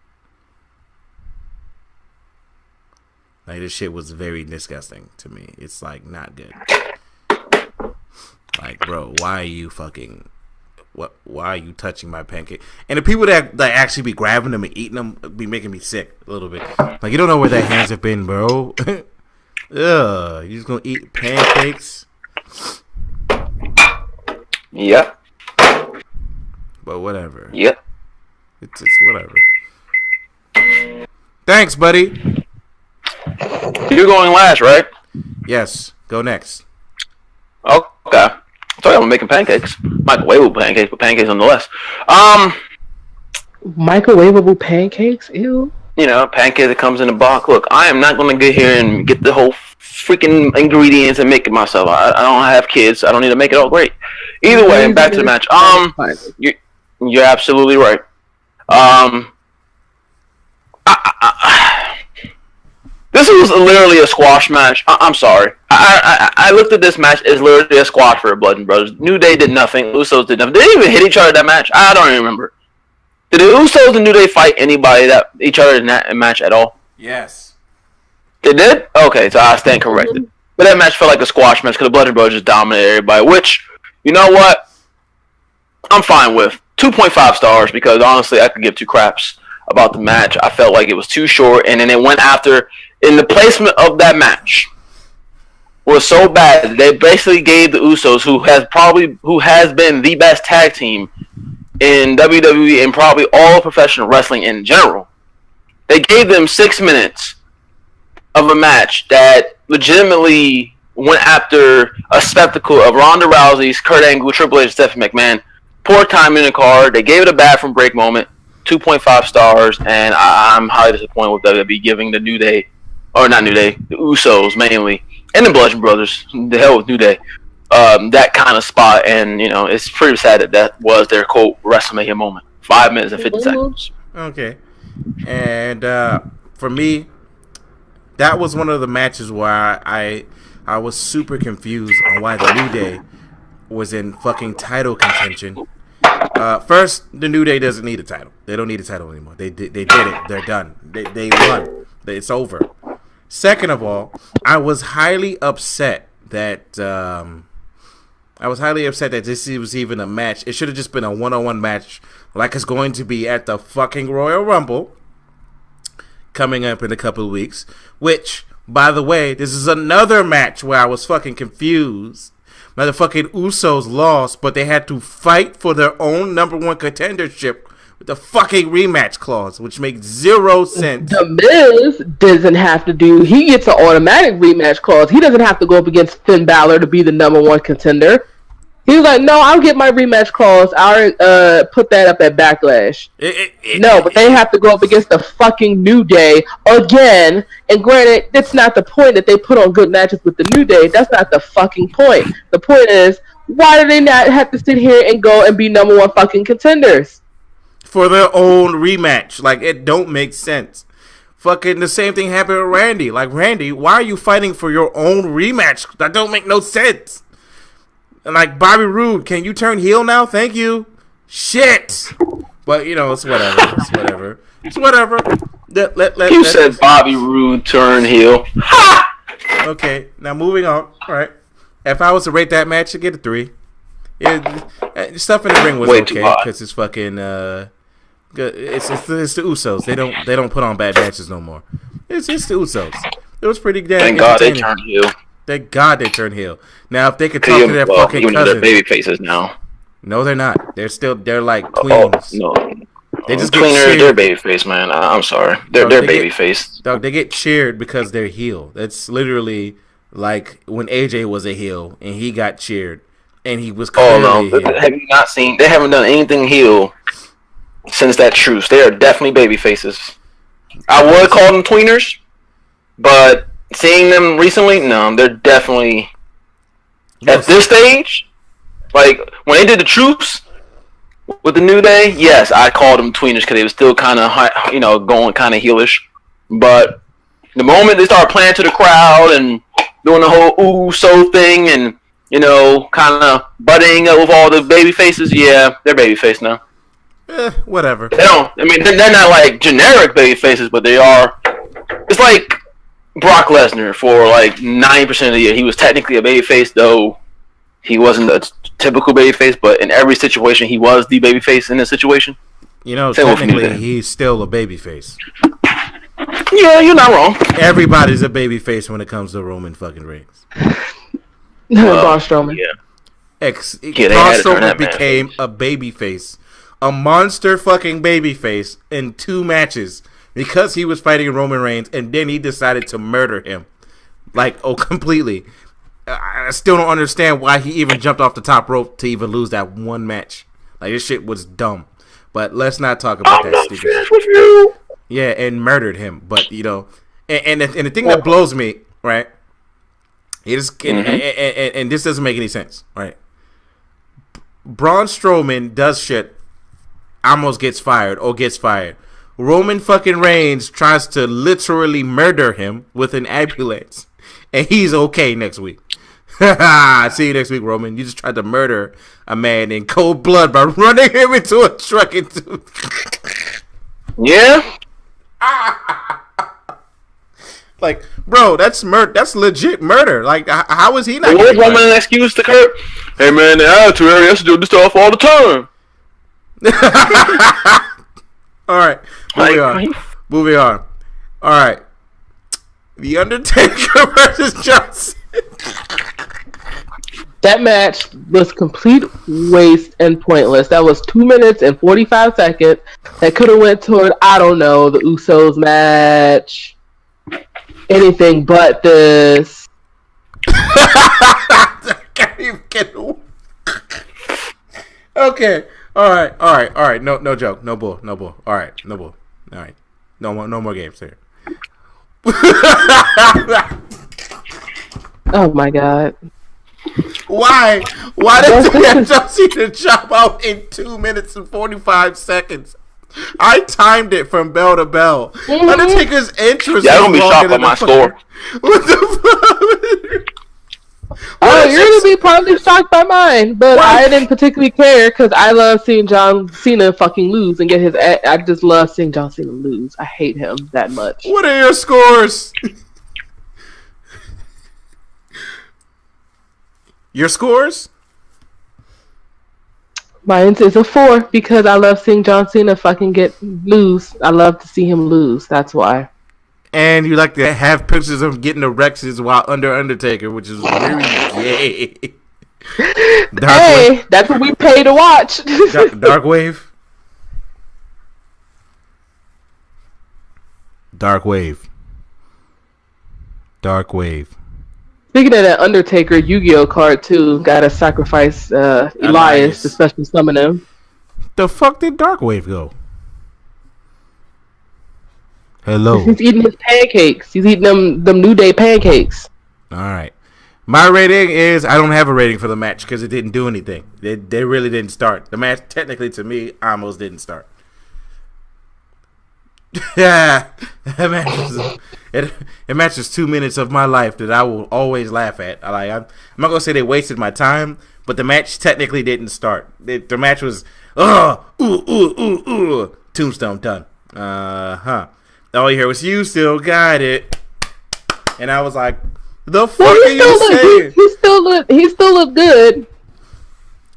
Like, this shit was very disgusting to me. It's like not good. Like, bro, why are you fucking? Why are you touching my pancake? And the people that actually be grabbing them and eating them be making me sick a little bit. Like, you don't know where their hands have been, bro. Ugh, you just gonna eat pancakes? Yep. But whatever. Yep. It's whatever. Thanks, buddy. You're going last, right? Yes. Go next. Okay. I told you I'm making pancakes. Microwavable pancakes, but pancakes nonetheless. Microwavable pancakes? Ew. Pancake that comes in a box. Look, I am not going to get here and get the whole freaking ingredients and make it myself. I don't have kids. I don't need to make it all great. Either way, back to the match. You're absolutely right. This was literally a squash match. I'm sorry. I looked at this match as literally a squash for the Bludgeon Brothers. New Day did nothing. Usos did nothing. Did they even hit each other in that match? I don't even remember. Did the Usos and New Day fight each other in that match at all? Yes. They did? Okay, so I stand corrected. But that match felt like a squash match because the Bludgeon Brothers just dominated everybody, which, you know what? I'm fine with. 2.5 stars because honestly I could give 2 craps about the match. I felt like it was too short, and then it went after... In the placement of that match was so bad that they basically gave the Usos, who has been the best tag team in WWE and probably all professional wrestling in general, they gave them 6 minutes of a match that legitimately went after a spectacle of Ronda Rousey's, Kurt Angle, Triple H, Stephanie McMahon. Poor timing in the card. They gave it a bathroom break moment. 2.5 stars, and I'm highly disappointed with WWE giving the New Day. Or not New Day, the Usos mainly, and the Bludgeon Brothers, the hell with New Day, that kind of spot, and it's pretty sad that was their quote WrestleMania moment. 5 minutes and 50 seconds. Okay, and for me, that was one of the matches where I was super confused on why the New Day was in fucking title contention. First, the New Day doesn't need a title. They don't need a title anymore. They did it. They're done. They won. It's over. Second of all, I was highly upset that this was even a match. It should have just been a one-on-one match, like it's going to be at the fucking Royal Rumble coming up in a couple of weeks. Which, by the way, this is another match where I was fucking confused. Motherfucking Usos lost, but they had to fight for their own number 1 contendership with the fucking rematch clause, which makes zero sense. The Miz doesn't have to do. He gets an automatic rematch clause. He doesn't have to go up against Finn Balor to be the number one contender. He was like, no, I'll get my rematch clause. I'll put that up at Backlash. But they have to go up against the fucking New Day again. And granted, that's not the point that they put on good matches with the New Day. That's not the fucking point. The point is, why do they not have to sit here and go and be number one fucking contenders? For their own rematch. Like, it don't make sense. Fucking the same thing happened with Randy. Like, Randy, why are you fighting for your own rematch? That don't make no sense. And like Bobby Roode, can you turn heel now? Thank you. Shit. But it's whatever. It's whatever. You said Bobby Roode turn heel. Ha! Okay, now moving on. All right. If I was to rate that match, I'd get a 3. Stuff in the ring was okay because it's fucking good. It's the Usos. They don't put on bad matches no more. It's the Usos. It was pretty damn. Thank God they turned heel. Thank God they turned heel. Now, if they could talk to their fucking even cousins. They're baby faces now. No, they're not. They're like queens. No. They just Tweener, get cheered. they're baby face, man. I'm sorry. They're baby face. Dog, they get cheered because they're heel. That's literally like when AJ was a heel and he got cheered and he was clearly heel. Have you not seen? They haven't done anything heel since that truce. They are definitely baby faces. I would call them tweeners, but seeing them recently, no, they're definitely at this stage. Like when they did the truce with the New Day, yes, I called them tweeners because they were still kind of, going kind of heelish. But the moment they started playing to the crowd and doing the whole ooh so thing and kind of butting up with all the baby faces, yeah, they're baby face now. Whatever. They don't. I mean, they're not like generic baby faces, but they are. It's like Brock Lesnar for like 90% of the year. He was technically a babyface, though he wasn't a typical babyface, but in every situation, he was the babyface in this situation. Technically, he's still a babyface. Yeah, you're not wrong. Everybody's a babyface when it comes to Roman fucking Reigns. Braun Strowman. Yeah. Braun Strowman became a babyface. A monster fucking babyface in 2 matches. Because he was fighting Roman Reigns, and then he decided to murder him. Completely. I still don't understand why he even jumped off the top rope to even lose that one match. Like, this shit was dumb. But let's not talk about that stupid shit. Yeah, and murdered him. But, and the thing that blows me, right, and this doesn't make any sense, right? Braun Strowman does shit, almost gets fired, or gets fired. Roman fucking Reigns tries to literally murder him with an ambulance, and he's okay next week. See you next week, Roman. You just tried to murder a man in cold blood by running him into a truck. Yeah. Like, bro, that's legit murder. Like, how is he not? What Roman an excuse to Kurt? Hey man, the attitude area has to do this stuff all the time. All right, moving on. All right, The Undertaker versus John Cena. That match was complete waste and pointless. That was 2 minutes and 45 seconds. That could have went toward, I don't know, the Usos match. Anything but this. I can't even get away. Okay. All right. No joke. No bull. All right. No bull. All right. No more games here. Oh my god. Why did they have John Cena jump out in 2 minutes and 45 seconds? I timed it from bell to bell. Mm-hmm. Undertaker's entrance. Yeah, I'm gonna be shocked by my score. What the fuck? You're gonna be probably shocked by mine, but I didn't particularly care because I love seeing John Cena fucking lose and get his. I just love seeing John Cena lose. I hate him that much. What are your scores? Your scores? Mine is a 4 because I love seeing John Cena fucking lose. I love to see him lose. That's why. And you like to have pictures of him getting erections while under Undertaker, which is really gay. Hey, that's what we pay to watch. Dark Wave. Dark Wave. Speaking of that, Undertaker Yu-Gi-Oh card too. Gotta sacrifice Elias to special summon him. The fuck did Dark Wave go? Hello. He's eating his pancakes. He's eating them New Day pancakes. All right. My rating is I don't have a rating for the match because it didn't do anything. They really didn't start. The match, technically, to me, almost didn't start. Yeah, it matches 2 minutes of my life that I will always laugh at. I'm not gonna say they wasted my time, but the match technically didn't start. The match was tombstone done. All you hear was you still got it, and I was like, the fuck are you saying? He still looked good.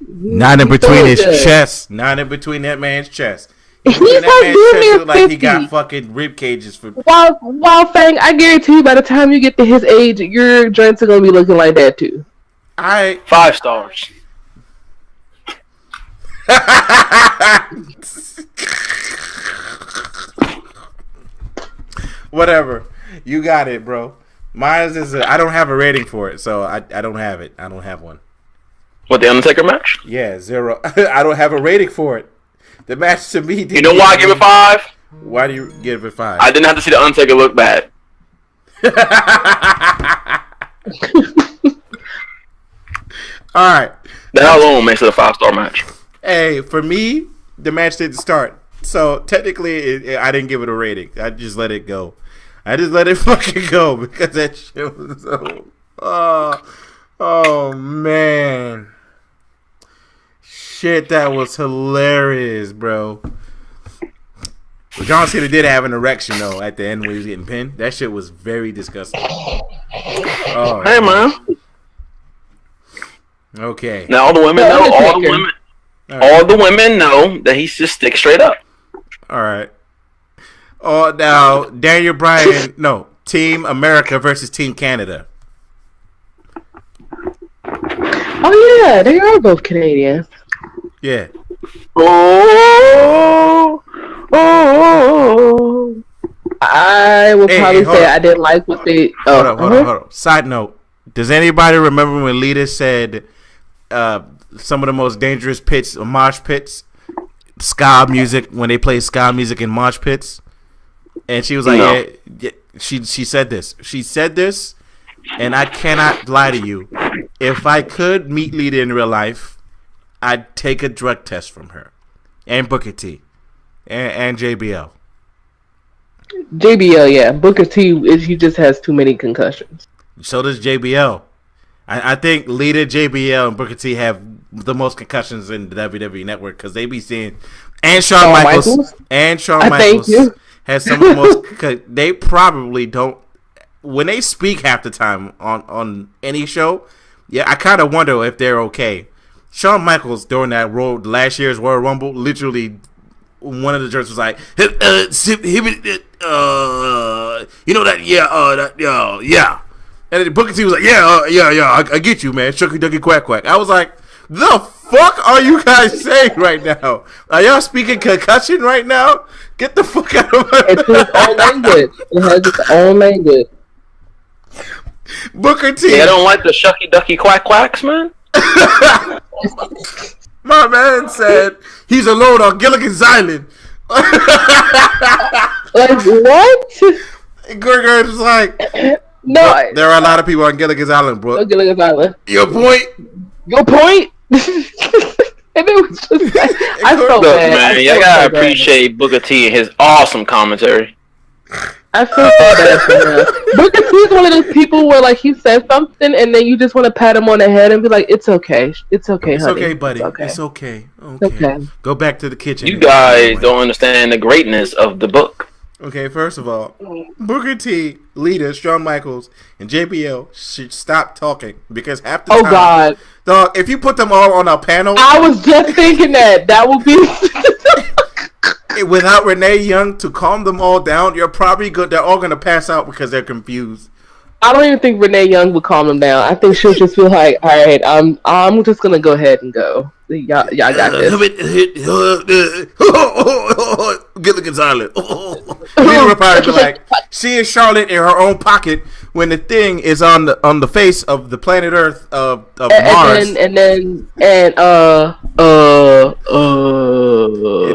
Not in between his chest. Not in between that man's chest. He's like damn near 50. Like he got fucking rib cages for. While Fang, I guarantee you, by the time you get to his age, your joints are gonna be looking like that too. 5 stars. Whatever, you got it, bro. Mine is I don't have a rating for it, so I don't have it. I don't have one. What, the Undertaker match? Yeah, 0. I don't have a rating for it. The match to me. You know why I give it 5? Why do you give it 5? I didn't have to see the Undertaker look bad. All right. That alone makes it a 5-star match. Hey, for me, the match didn't start, so technically, I didn't give it a rating. I just let it go. I just let it fucking go because that shit was so. Oh man. Shit, that was hilarious, bro. Well, John Cena did have an erection though at the end when he was getting pinned. That shit was very disgusting. Oh, hey man. Okay. Now all the women know. All the women know that he's just stick straight up. All right. Oh, now Daniel Bryan. No, Team America versus Team Canada. Oh yeah, they are both Canadians. Yeah. Oh. I would probably say I didn't like what they. Hold up. Side note: does anybody remember when Lita said some of the most dangerous pits, mosh pits, ska music, when they play ska music in mosh pits? And she was like, no. yeah. She said this. She said this, and I cannot lie to you. If I could meet Lita in real life, I'd take a drug test from her, and Booker T, and JBL. JBL, yeah. Booker T, he just has too many concussions. So does JBL. I think Lita, JBL, and Booker T have the most concussions in the WWE Network because they be seeing, and Shawn Michaels has some of the most. They probably don't when they speak half the time on any show. Yeah, I kind of wonder if they're okay. Shawn Michaels during that last year's Royal Rumble, literally, one of the jerks was like, you know that, yeah. And then Booker T was like, yeah, I get you, man. Shucky ducky quack quack. I was like, the fuck are you guys saying right now? Are y'all speaking concussion right now? Get the fuck out of my It's its own language. It has its own language. Booker T. Yeah, I don't like the shucky ducky quack quacks, man. My man said he's alone on Gilligan's Island. Like what? Gregor was like, no, there are a lot of people on Gilligan's Island, bro. Gilligan's Island. Your point. And it was just like, I felt Look, bad. man, y'all gotta appreciate Booker T and his awesome commentary. I feel so bad for him. Booker T is one of those people where like he says something and then you just want to pat him on the head and be like, "It's okay, it's okay, it's honey. okay, buddy. It's okay. Okay. Go back to the kitchen. You guys don't understand the greatness of the book. Okay, first of all, Booker T, Lita, Shawn Michaels, and JBL should stop talking because half the time, God, dog, if you put them all on a panel, I was just thinking that would be without Renee Young to calm them all down, you're probably good. They're all gonna pass out because they're confused. I don't even think Renee Young would calm them down. I think she'll just feel like, all right, I'm just gonna go ahead and go. Y'all got this. Gilligan's Island. Rhea would probably be like, she is Charlotte in her own pocket when the thing is on the face of the planet Earth of Mars. And then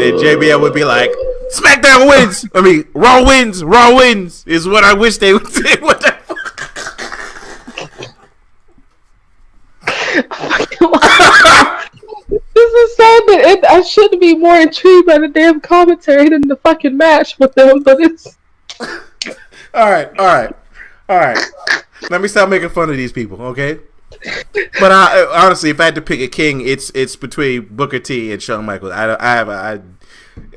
JBL would be like, SmackDown wins. I mean, Raw wins. Raw wins is what I wish they would say. What the fuck? This is sad that I should be more intrigued by the damn commentary than the fucking match with them, but it's... All right. Let me stop making fun of these people, okay? But honestly, if I had to pick a king, it's between Booker T and Shawn Michaels. I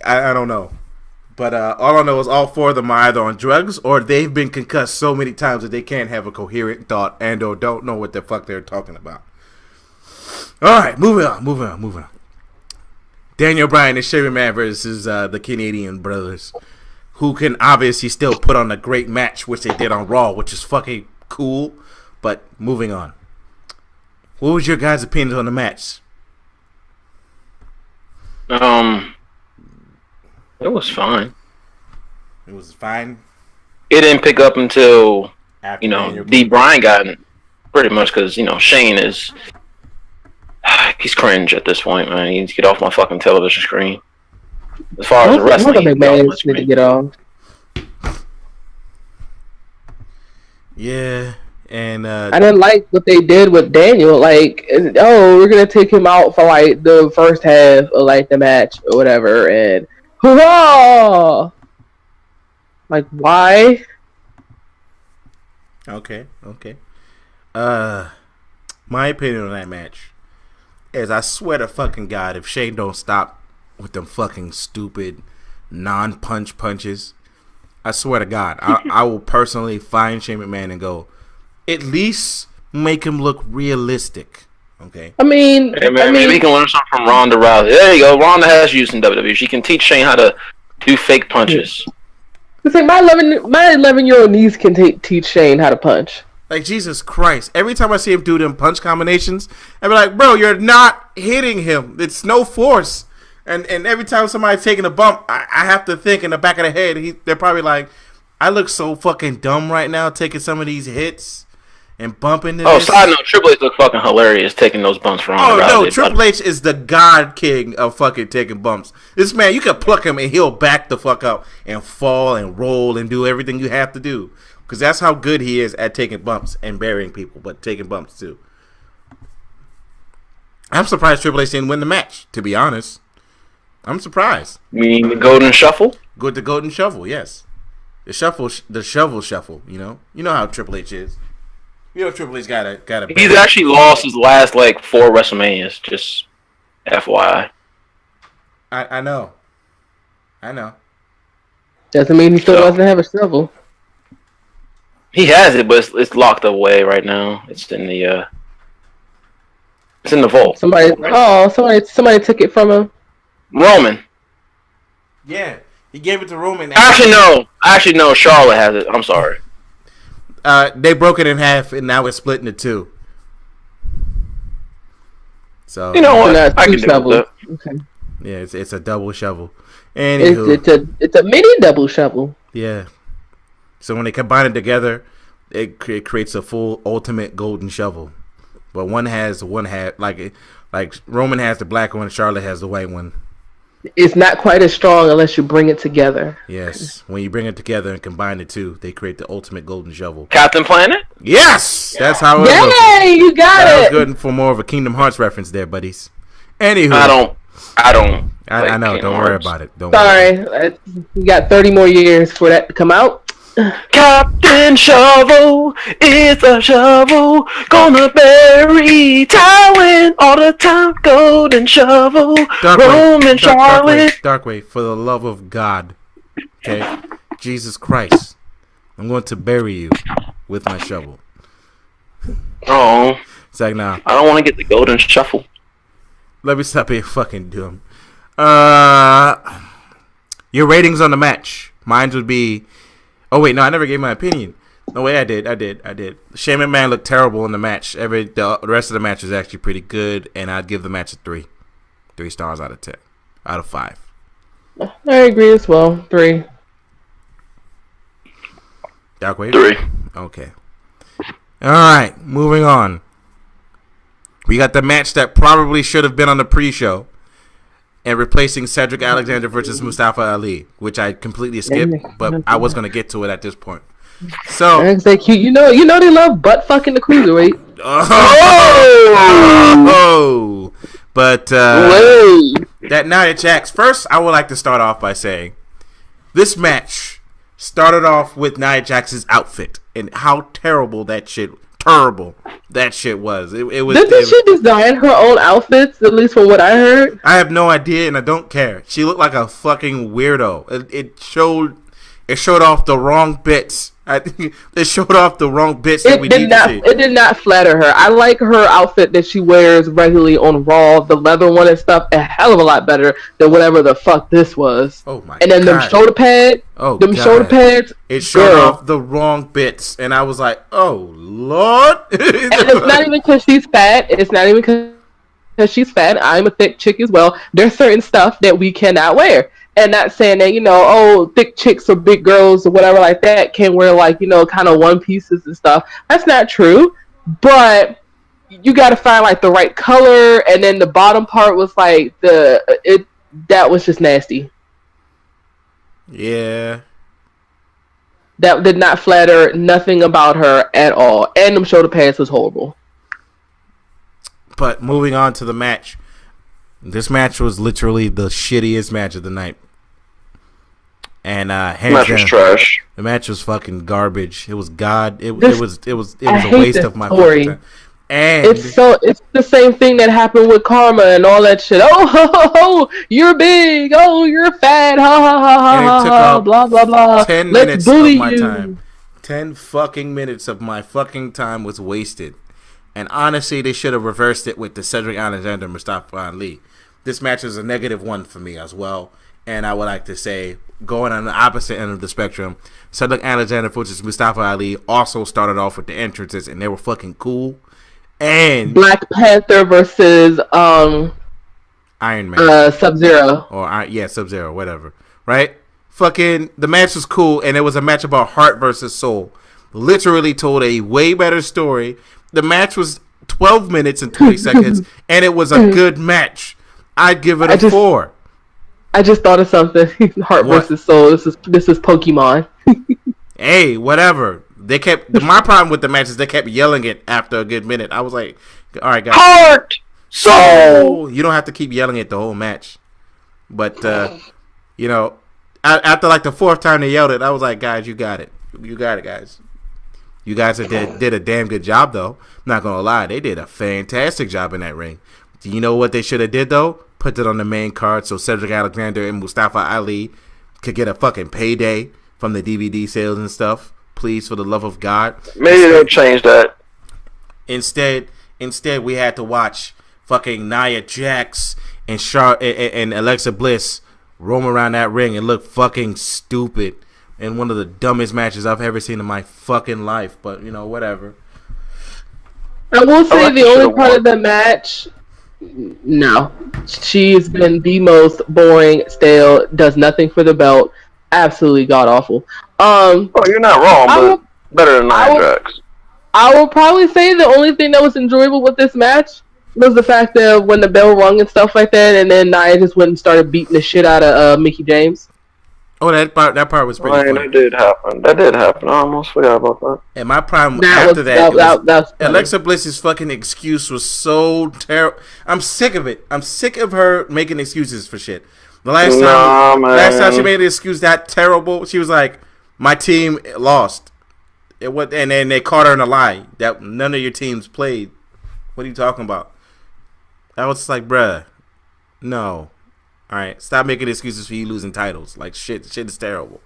don't know. But all I know is all four of them are either on drugs or they've been concussed so many times that they can't have a coherent thought and or don't know what the fuck they're talking about. All right, moving on. Daniel Bryan and Sherry Man versus the Canadian brothers, who can obviously still put on a great match, which they did on Raw, which is fucking cool. But moving on. What was your guys' opinions on the match? It was fine. It was fine. It didn't pick up until After D. Bryan got in, pretty much because Shane is he's cringe at this point, man. He needs to get off my fucking television screen. As far as the wrestling, need to get off. Yeah, and I didn't like what they did with Daniel. Like, we're gonna take him out for like the first half of like the match or whatever, and hurrah! Like, why? Okay. My opinion on that match is, I swear to fucking God, if Shane don't stop with them fucking stupid non-punch punches, I swear to God, I will personally find Shane McMahon and go, at least make him look realistic. Okay. I mean, maybe he can learn something from Ronda Rousey. There you go. Ronda has used in WWE. She can teach Shane how to do fake punches. It's like my 11-year-old niece can teach Shane how to punch. Like, Jesus Christ. Every time I see him do them punch combinations, I be like, bro, you're not hitting him. It's no force. And every time somebody's taking a bump, I have to think in the back of the head, they're probably like, I look so fucking dumb right now taking some of these hits and bumping this. Side note, Triple H look fucking hilarious taking those bumps from Ronda Rousey. No, Triple H is the god king of fucking taking bumps. This man, you can pluck him and he'll back the fuck up and fall and roll and do everything you have to do. Because that's how good he is at taking bumps and burying people, but taking bumps too. I'm surprised Triple H didn't win the match, to be honest. I'm surprised. You mean the Golden Shuffle? Good, the Golden Shovel, yes. The shovel shuffle, you know? You know how Triple H is. You know Triple H got a He's actually lost his last, 4 WrestleManias, just FYI. I know. Doesn't mean he still doesn't have a shovel. He has it, but it's locked away right now. It's in the vault. Somebody took it from him. Roman. Yeah, he gave it to Roman. Actually, no. Charlotte has it. I'm sorry. They broke it in half, and now it's split into 2. So you know what? I can do it. Okay. Yeah, it's a double shovel. Anywho, it's a mini double shovel. Yeah. So when they combine it together, it creates a full ultimate golden shovel. But one has like Roman has the black one, Charlotte has the white one. It's not quite as strong unless you bring it together. Yes, when you bring it together and combine the two, they create the ultimate golden shovel. Captain Planet? Yes, that's how it Yay, you got that it. was good for more of a Kingdom Hearts reference there, buddies. Anywho, I don't. I know. Don't worry about it. Sorry, you got 30 more years for that to come out. Captain Shovel is a shovel, gonna bury Tywin all the time. Golden Shovel, Roman Charlotte. Darkwave, for the love of God, okay, Jesus Christ, I'm going to bury you with my shovel. Oh, it's like, nah. I don't want to get the golden shuffle. Let me stop being fucking dumb. Your ratings on the match. Mine would be. Oh wait, no, I never gave my opinion. No way, I did. Shane McMahon looked terrible in the match. The rest of the match was actually pretty good, and I'd give the match a 3 stars out of 10, out of 5. I agree as well. 3. Darkwave? 3. Okay. Alright, moving on. We got the match that probably should have been on the pre-show and replacing Cedric Alexander versus Mustafa Ali, which I completely skipped, but I was going to get to it at this point. So, it's like, you know they love butt fucking the cruiserweight. Oh! But that Nia Jax. First, I would like to start off by saying this match started off with Nia Jax's outfit and how terrible that shit was. It was. Didn't she design her own outfits? At least from what I heard. I have no idea, and I don't care. She looked like a fucking weirdo. It showed off the wrong bits. I think it showed off the wrong bits that we need to see. It did not flatter her. I like her outfit that she wears regularly on Raw, the leather one and stuff, a hell of a lot better than whatever the fuck this was. Oh my! And then God. them shoulder pads. Shoulder pads. It showed off the wrong bits, and I was like, "Oh Lord!" And it's not even because she's fat. It's not even because she's fat. I'm a thick chick as well. There's certain stuff that we cannot wear. And not saying that, thick chicks or big girls or whatever like that can wear kind of one pieces and stuff. That's not true. But you got to find the right color. And then the bottom part was that was just nasty. Yeah. That did not flatter nothing about her at all. And them shoulder pads was horrible. But moving on to the match. This match was literally the shittiest match of the night. And the match was trash. The match was fucking garbage. It was it was a waste of my fucking time. And it's the same thing that happened with Karma and all that shit. Oh, you're big. Oh, you're fat. Ha ha ha ha ha. Blah blah blah. 10 minutes of my time. 10 fucking minutes of my fucking time was wasted. And honestly, they should have reversed it with the Cedric Alexander Mustafa Ali. This match is a -1 for me as well. And I would like to say, going on the opposite end of the spectrum, Cedric Alexander versus Mustafa Ali also started off with the entrances, and they were fucking cool. And Black Panther versus Iron Man, Sub-Zero, Sub-Zero, whatever. Right? Fucking the match was cool, and it was a match about heart versus soul. Literally told a way better story. The match was 12 minutes and 20 seconds, and it was a good match. I'd give it a 4. I just thought of something. Heart versus soul. This is Pokemon. Hey, whatever. My problem with the match is they kept yelling it after a good minute. I was like, all right, guys. Heart, soul. You don't have to keep yelling it the whole match. But after the 4th time they yelled it, I was like, guys, you got it. You got it, guys. You guys did a damn good job, though. I'm not gonna lie, they did a fantastic job in that ring. Do you know what they should have did though? Put it on the main card so Cedric Alexander and Mustafa Ali could get a fucking payday from the DVD sales and stuff. Please, for the love of God. Maybe they'll change that. Instead, we had to watch fucking Nia Jax and Alexa Bliss roam around that ring and look fucking stupid in one of the dumbest matches I've ever seen in my fucking life. But whatever. I will say the only part of the match. No, she's been the most boring, stale, does nothing for the belt, absolutely god awful. You're not wrong, but better than Nia Jax. I will probably say the only thing that was enjoyable with this match was the fact that when the bell rung and stuff like that, and then Nia just went and started beating the shit out of Mickie James. Oh, that part was pretty funny. That did happen. I almost forgot about that. And my problem was Alexa Bliss's fucking excuse was so terrible. I'm sick of it. I'm sick of her making excuses for shit. The last time she made an excuse that terrible, she was like, "My team lost." And then they caught her in a lie that none of your teams played. What are you talking about? I was just like, bruh, no. All right, stop making excuses for you losing titles. Like shit is terrible.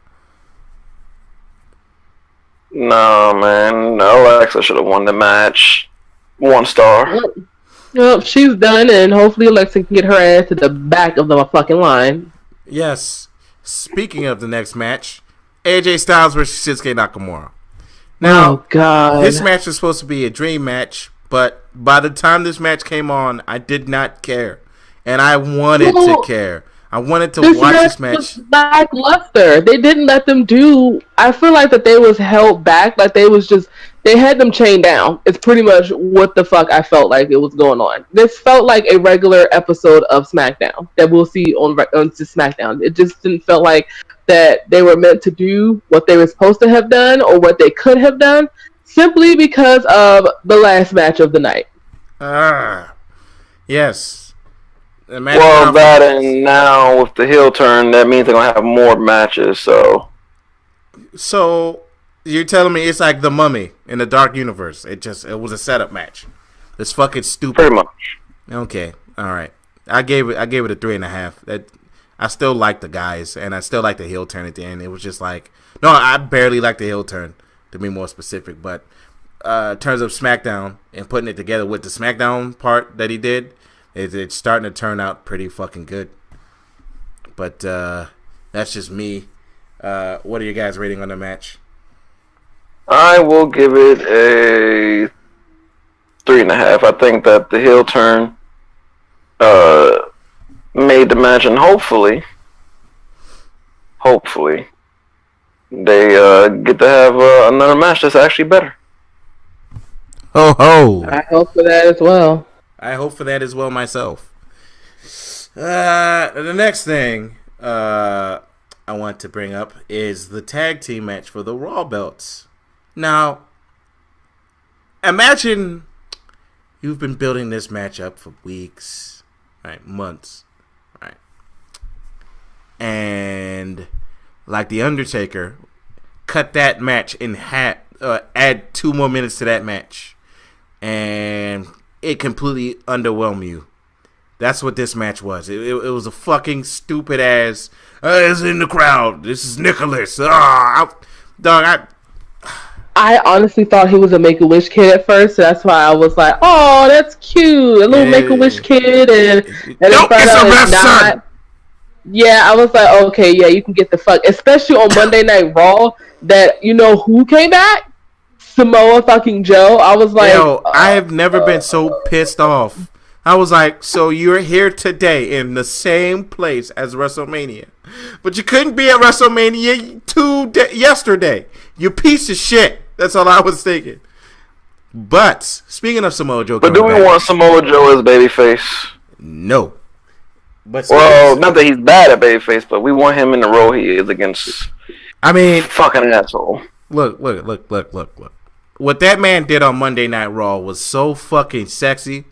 No, man. Alexa should have won the match. 1 star. Well, she's done, and hopefully Alexa can get her ass to the back of the fucking line. Yes. Speaking of the next match, AJ Styles versus Shinsuke Nakamura. Now, oh God, this match was supposed to be a dream match, but by the time this match came on, I did not care. And I wanted to care. I wanted to This watch match this match. was lackluster. They didn't let them do. I feel like that they was held back. Like they had them chained down. It's pretty much what the fuck I felt like it was going on. This felt like a regular episode of SmackDown that we'll see on SmackDown. It just didn't feel like that they were meant to do what they were supposed to have done or what they could have done, simply because of the last match of the night. Yes. Well, that and now with the heel turn, that means they're gonna have more matches. So you're telling me it's like the Mummy in the Dark Universe? It was a setup match. It's fucking stupid. Pretty much. Okay, all right. I gave it a 3.5. That I still like the guys, and I still like the heel turn at the end. It was just like I barely like the heel turn, to be more specific. But in terms of SmackDown and putting it together with the SmackDown part that he did. It's starting to turn out pretty fucking good. But that's just me. What are you guys rating on the match? I will give it a 3.5. I think that the heel turn made the match, and hopefully they get to have another match that's actually better. Ho ho! I hope for that as well. I hope for that as well myself. The next thing I want to bring up is the tag team match for the Raw belts. Now, imagine you've been building this match up for weeks, right, months, right, and like The Undertaker, cut that match in half, add 2 more minutes to that match, and it completely underwhelmed you. That's what this match was. It was a fucking stupid ass. It's in the crowd. This is Nicholas. I honestly thought he was a Make-A-Wish kid at first, so that's why I was like, "Oh, that's cute, a little Make-A-Wish kid." And nope, it's a wrestler. Yeah, I was like, "Okay, yeah, you can get the fuck." Especially on Monday Night Raw, that who came back? Samoa fucking Joe. I was like, I have never been so pissed off. I was like, so you're here today in the same place as WrestleMania, but you couldn't be at WrestleMania yesterday. You piece of shit. That's all I was thinking. But speaking of Samoa Joe, but do we want Samoa Joe as babyface? No. But not that he's bad at babyface, but we want him in the role he is against. Fucking asshole. Look. What that man did on Monday Night Raw was so fucking sexy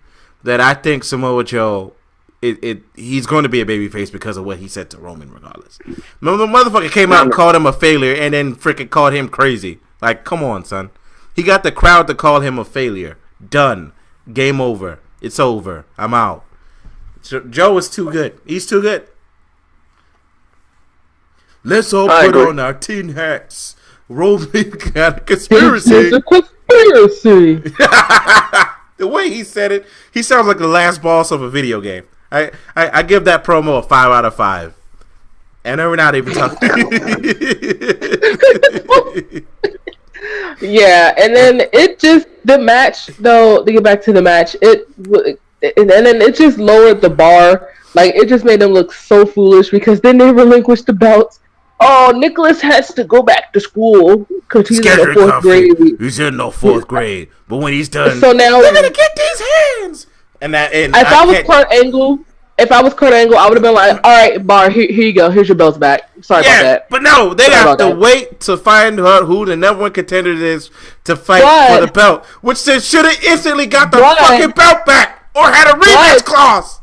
that I think Samoa Joe, he's going to be a babyface because of what he said to Roman regardless. The motherfucker came out and called him a failure and then freaking called him crazy. Like, come on, son. He got the crowd to call him a failure. Done. Game over. It's over. I'm out. Joe is too good. He's too good. Let's all put on our tin hats. Roman got a conspiracy. It's a conspiracy. The way he said it, he sounds like the last boss of a video game. I give that promo a 5 out of 5. And we're not even talking. Yeah, and then the match, though, to get back to the match, and then it just lowered the bar. Like, it just made them look so foolish because then they relinquished the belts. Oh, Nicholas has to go back to school because he's in the 4th grade. He's in the 4th grade, but when he's done, so now they're gonna get these hands. If I was Kurt Angle, I would have been like, "All right, Bar, here you go. Here's your belts back." Sorry about that. But no, they have to wait to find who the number 1 contender is to fight for the belt, which they should have instantly got the fucking belt back or had a rematch clause.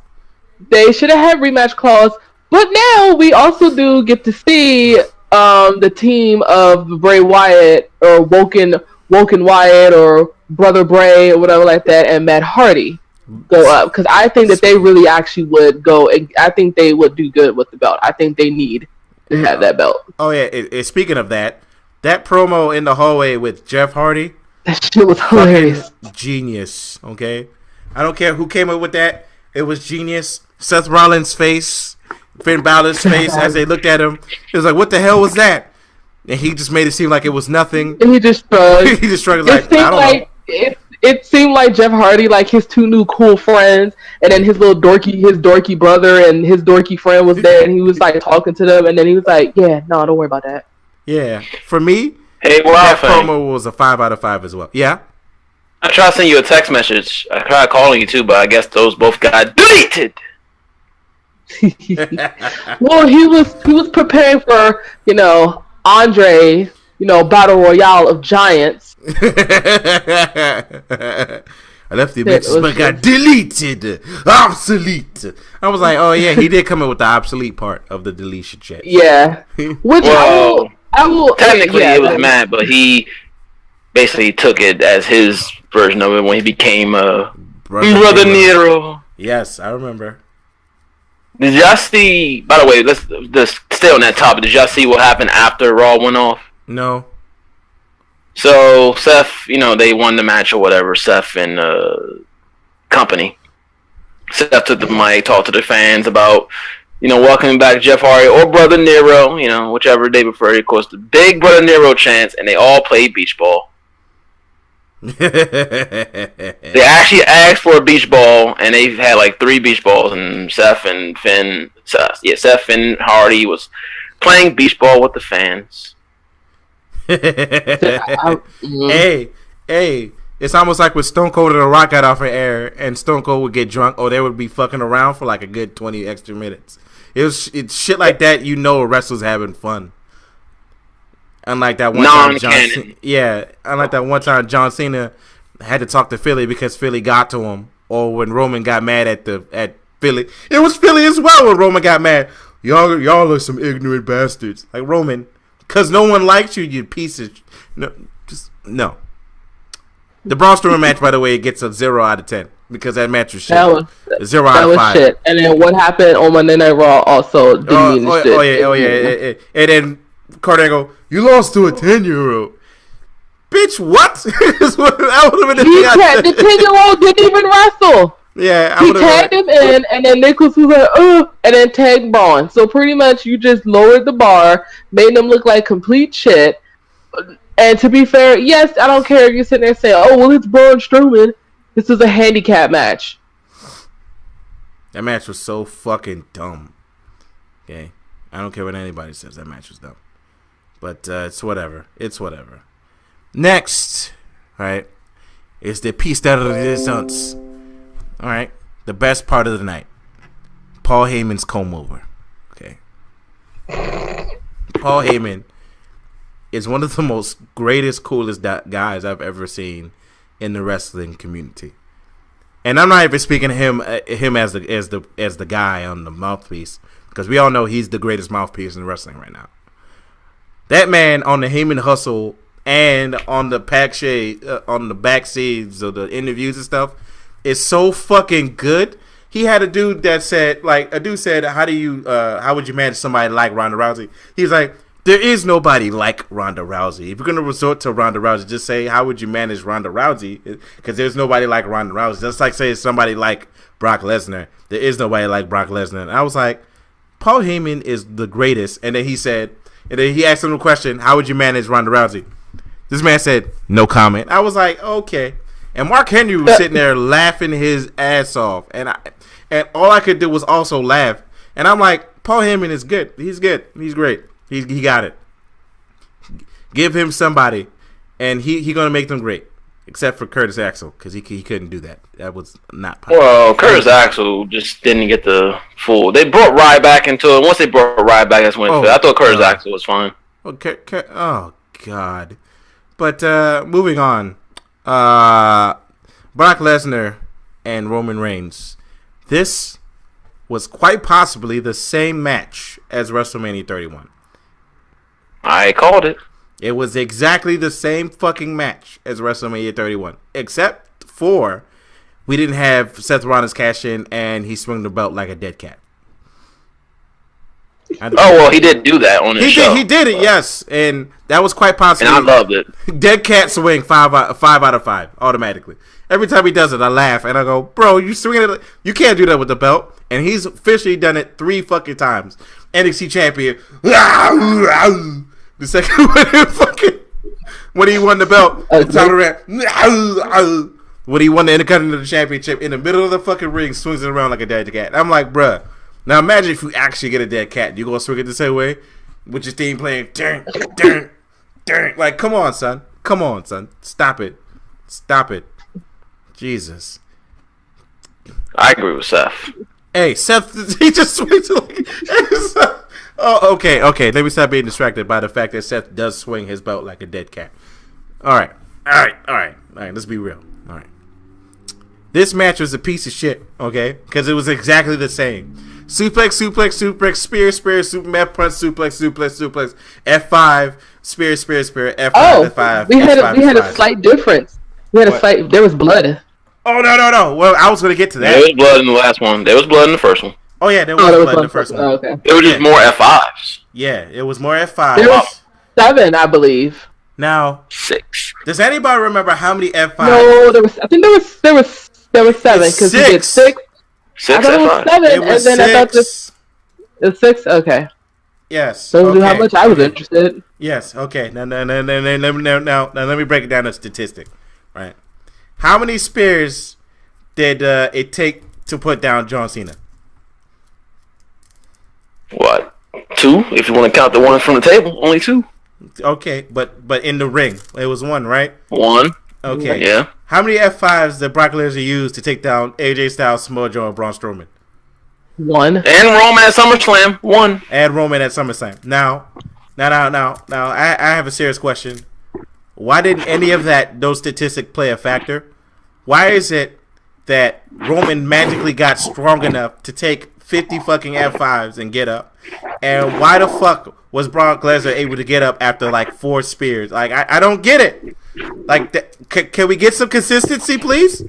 They should have had rematch clause. But now we also do get to see the team of Bray Wyatt or Woken Wyatt or Brother Bray or whatever like that and Matt Hardy go up because I think that they really actually would go. And I think they would do good with the belt. I think they need to have that belt. Oh yeah. Speaking of that promo in the hallway with Jeff Hardy, that shit was hilarious. Genius. Okay, I don't care who came up with that. It was genius. Seth Rollins' face. Finn Balor's face as they looked at him. It was like, what the hell was that? And he just made it seem like it was nothing. And he just shrugged. He just shrugged like, I don't know. it seemed like Jeff Hardy, like his two new cool friends, and then his dorky brother and his dorky friend was there, and he was like talking to them, and then he was like, "Yeah, no, don't worry about that." Yeah, for me, Hey, that promo was a 5 out of 5 as well. Yeah. I tried to send you a text message. I tried calling you too, but I guess those both got deleted. Well, he was preparing for Andre, Battle Royale of Giants. I left the bitches, but got deleted, obsolete. I was like, oh yeah, he did come in with the obsolete part of the deletion chat. Yeah, which I will. Technically, yeah, it was Matt, but he basically took it as his version of it when he became Brother Nero. Yes, I remember. Did y'all see? By the way, let's stay on that topic. Did y'all see what happened after Raw went off? No. So Seth, they won the match or whatever. Seth and company. Seth took the mic, talked to the fans about, welcoming back Jeff Hardy or Brother Nero, whichever they prefer. Of course, the big Brother Nero chants, and they all played beach ball. They actually asked for a beach ball, and they had like 3 beach balls, and Seth and Hardy was playing beach ball with the fans. Hey, it's almost like when Stone Cold and The Rock got off of air, and Stone Cold would get drunk, or they would be fucking around for like a good 20 extra minutes. It's shit like that. A wrestler's having fun. Unlike that one time, unlike that one time John Cena had to talk to Philly because Philly got to him, or when Roman got mad at Philly. It was Philly as well when Roman got mad. Y'all are some ignorant bastards. Like, Roman, because no one likes you, you pieces. No. The Braun Strowman match, by the way, gets a 0 out of 10 because that match was shit. That was 0 out of 5. Shit. And then what happened on Monday Night Raw also didn't mean shit. Oh yeah. And then Kurt Angle, you lost to a 10-year-old. Bitch, what? That would have been the 10-year-old didn't even wrestle. Yeah, he tagged him in, and then Nicholas was like, and then tagged Braun. So pretty much you just lowered the bar, made them look like complete shit. And to be fair, yes, I don't care if you sit there and say, oh, well, it's Braun Strowman. This is a handicap match. That match was so fucking dumb. Okay? I don't care what anybody says. That match was dumb. But it's whatever. Next, right, is the piece de resistance. All right, the best part of the night. Paul Heyman's comb over. Okay. Paul Heyman is one of the most greatest, coolest guys I've ever seen in the wrestling community. And I'm not even speaking to him as the guy on the mouthpiece, because we all know he's the greatest mouthpiece in wrestling right now. That man on the Heyman Hustle and on the on the backstage of the interviews and stuff is so fucking good. He had a dude that said, how would you manage somebody like Ronda Rousey? He's like, there is nobody like Ronda Rousey. If you're going to resort to Ronda Rousey, just say, how would you manage Ronda Rousey? Because there's nobody like Ronda Rousey. Just like saying somebody like Brock Lesnar. There is nobody like Brock Lesnar. And I was like, Paul Heyman is the greatest. And then he asked him the question, how would you manage Ronda Rousey? This man said, no comment. I was like, okay. And Mark Henry was sitting there laughing his ass off. And all I could do was also laugh. And I'm like, Paul Heyman is good. He's good. He's great. He got it. Give him somebody, and he gonna make them great. Except for Curtis Axel, because he couldn't do that. That was not possible. Well, Curtis Axel just didn't get the full. They brought Ryback into it. Once they brought Ryback, that's when it fit. I thought Curtis Axel was fine. Okay. Oh God. But moving on. Brock Lesnar and Roman Reigns. This was quite possibly the same match as WrestleMania 31. I called it. It was exactly the same fucking match as WrestleMania 31, except for we didn't have Seth Rollins cash in and he swung the belt like a dead cat. He did do that on his show. He did it, yes, and that was quite possible. And I loved it. Dead cat swing, 5 out of 5 automatically. Every time he does it, I laugh and I go, "Bro, you swinging it? You can't do that with the belt." And he's officially done it 3 fucking times. NXT champion. The second when he won the belt, when he won the Intercontinental Championship in the middle of the fucking ring, swings it around like a dead cat. I'm like, bruh. Now imagine if you actually get a dead cat. You gonna swing it the same way? With your theme playing, like, come on, son. Come on, son. Stop it. Stop it. Jesus. I agree with Seth. Hey, Seth, he just swings like... Oh, okay. Let me stop being distracted by the fact that Seth does swing his belt like a dead cat. All right. Let's be real. All right. This match was a piece of shit, okay? Because it was exactly the same. Suplex, spear, Superman punch, suplex, F5, spear, F5, F5. We had a slight difference. There was blood. Oh, no. Well, I was going to get to that. There was blood in the last one. There was blood in the first one. Oh, yeah, there was blood in the first one. Oh, okay. There were just more F5s. Yeah, it was more F5s. There was 7, I believe. Now, 6. Does anybody remember how many F5s? No, I think there was 7 because we did 6. 6 I thought it was F5s. 7, It was and then 6. I thought it was 6. Okay. Yes. So okay. how much I was interested. Yes. Okay. Now, let me break it down to statistic. Right. How many spears did it take to put down John Cena? What? 2? If you want to count the ones from the table, only 2. Okay, but in the ring, it was 1, right? 1. Okay. Yeah. How many F5s did Brock Lesnar use to take down AJ Styles, Samoa Joe, and Braun Strowman? 1. And Roman at SummerSlam, 1. And Roman at SummerSlam. Now, I have a serious question. Why didn't any of those statistics play a factor? Why is it that Roman magically got strong enough to take 50 fucking F5s and get up? And why the fuck was Brock Lesnar able to get up after like 4 spears? Like, I don't get it. Like, can we get some consistency, please?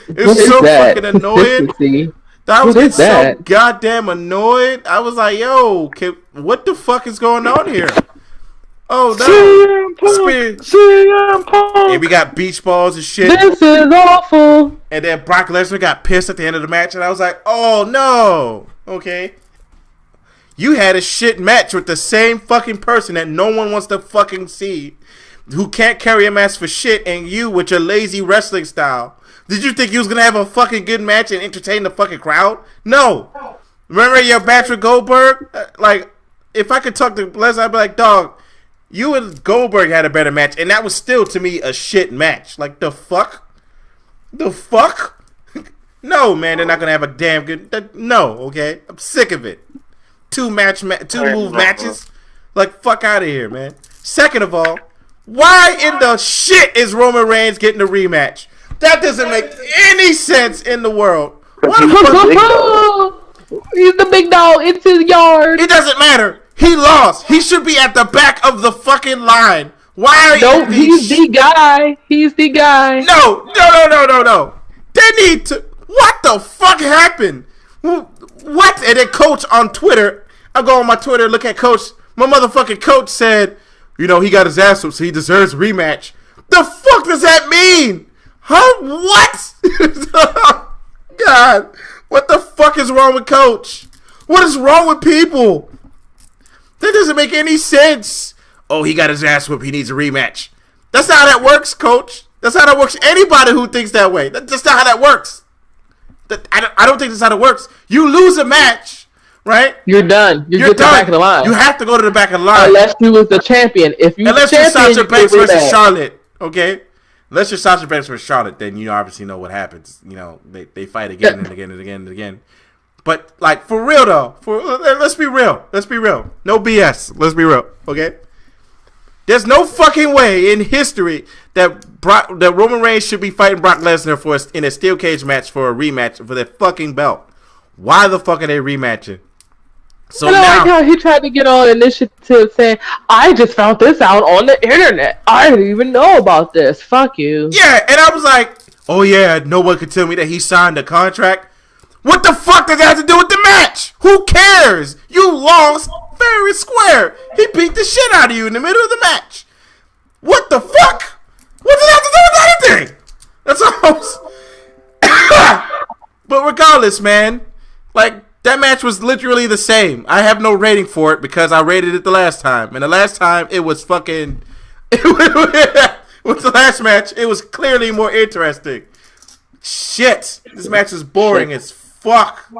It's so fucking annoying. I was getting so goddamn annoyed. I was like, yo, what the fuck is going on here? Oh, no. CM Punk. And we got beach balls and shit. This is awful. And then Brock Lesnar got pissed at the end of the match. And I was like, oh, no. Okay. You had a shit match with the same fucking person that no one wants to fucking see. Who can't carry a match for shit. And you with your lazy wrestling style. Did you think you was going to have a fucking good match and entertain the fucking crowd? No. Remember your match with Goldberg? Like, if I could talk to Lesnar, I'd be like, dog, you and Goldberg had a better match. And that was still, to me, a shit match. Like, the fuck? The fuck? No, man, they're not going to have a damn good... No, okay? I'm sick of it. 2 move matches? Like, fuck out of here, man. Second of all, why in the shit is Roman Reigns getting a rematch? That doesn't make any sense in the world. What the fuck? He's the big dog. It's his yard. It doesn't matter. He lost. He should be at the back of the fucking line. Why are you? No, he's the guy. He's the guy. No. They need to. What the fuck happened? What? And then Coach on Twitter. I go on my Twitter, look at Coach. My motherfucking coach said, he got his ass up, so he deserves a rematch. The fuck does that mean? Huh? What? God. What the fuck is wrong with Coach? What is wrong with people? That doesn't make any sense. Oh, he got his ass whipped. He needs a rematch. That's not how that works, Coach. That's not how that works. Anybody who thinks that way. That's not how that works. I don't think that's how it works. You lose a match, right? You're done. You're done. Back of the line. You have to go to the back of the line. Unless you was the champion. Unless you're Sasha Banks versus Charlotte, okay? Unless you're Sasha Banks versus Charlotte, then you obviously know what happens. They fight again and again and again and again. But, like, for real, though. Let's be real. No BS. Let's be real, okay? There's no fucking way in history that Roman Reigns should be fighting Brock Lesnar in a steel cage match for a rematch for their fucking belt. Why the fuck are they rematching? So I like how he tried to get on initiative saying, I just found this out on the internet. I didn't even know about this. Fuck you. Yeah, and I was like, oh yeah, no one could tell me that he signed a contract. What the fuck does that have to do with the match? Who cares? You lost fair and square. He beat the shit out of you in the middle of the match. What the fuck? What does that have to do with anything? That's almost... But regardless, man, like, that match was literally the same. I have no rating for it because I rated it the last time. And the last time, it was fucking... It With the last match, it was clearly more interesting. Shit, this match is boring as fuck.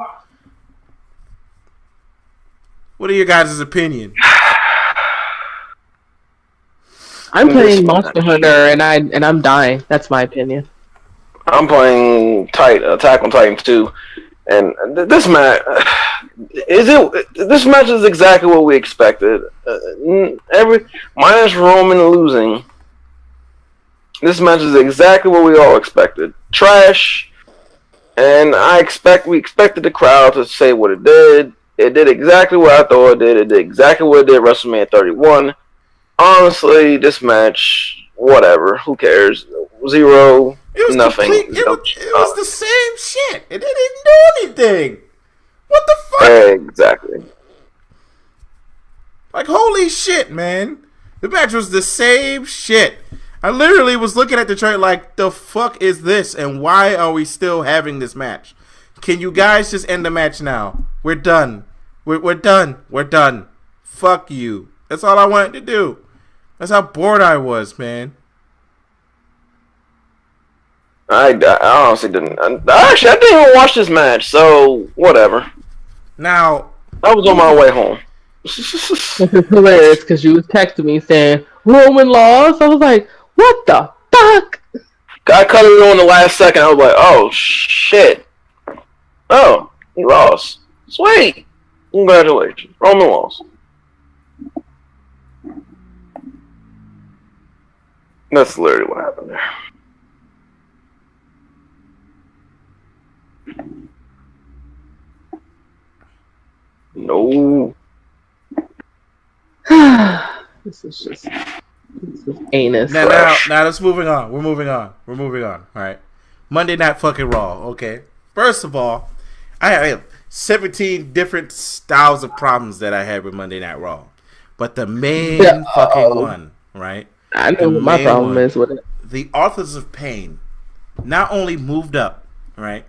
What are your guys' opinion? I'm playing Monster Hunter and I'm dying. That's my opinion. I'm playing Attack on Titan 2, and this match This match is exactly what we expected. Minus Roman losing. This match is exactly what we all expected. Trash, and we expected the crowd to say what it did. It did exactly what I thought it did. It did exactly what it did at WrestleMania 31. Honestly, this match, whatever. Who cares? Zero. Nothing. It was the same shit. It didn't do anything. What the fuck? Exactly. Like, holy shit, man. The match was the same shit. I literally was looking at the chart like, the fuck is this? And why are we still having this match? Can you guys just end the match now? We're done. We're done. We're done. Fuck you. That's all I wanted to do. That's how bored I was, man. I honestly didn't. Actually, I didn't even watch this match, so whatever. Now, I was on my way home. This is hilarious because you was texting me saying Roman lost. I was like, what the fuck? I cut it on the last second. I was like, oh shit. Oh, he lost. Sweet. Congratulations. Roman lost. That's literally what happened there. No. This is anus. Now, let's moving on. We're moving on. All right. Monday Night fucking Raw. Okay. First of all, I have 17 different styles of problems that I had with Monday Night Raw, but the main fucking one, right? I know what my problem is with it. The Authors of Pain not only moved up, right,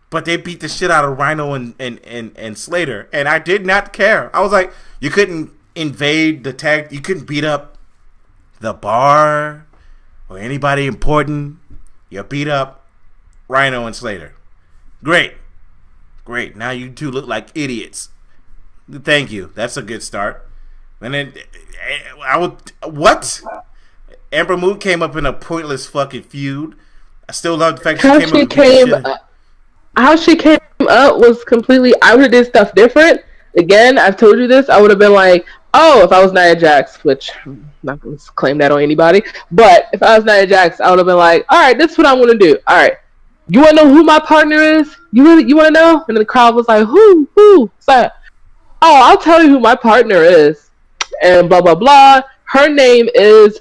but they beat the shit out of Rhino and Slater, and I did not care. I was like, you couldn't invade the tag, you couldn't beat up the Bar or anybody important. You beat up Rhino and Slater. Great. Now you two look like idiots. Thank you. That's a good start. And then what? Amber Moon came up in a pointless fucking feud. I still love the fact how she came up was completely. I would have did stuff different. Again, I've told you this. I would have been like, oh, if I was Nia Jax, which I'm not going to claim that on anybody, but if I was Nia Jax, I would have been like, all right, this is what I'm going to do. All right, you want to know who my partner is? You want to know? And the crowd was like, who? It's like, oh, I'll tell you who my partner is, and blah blah blah. Her name is.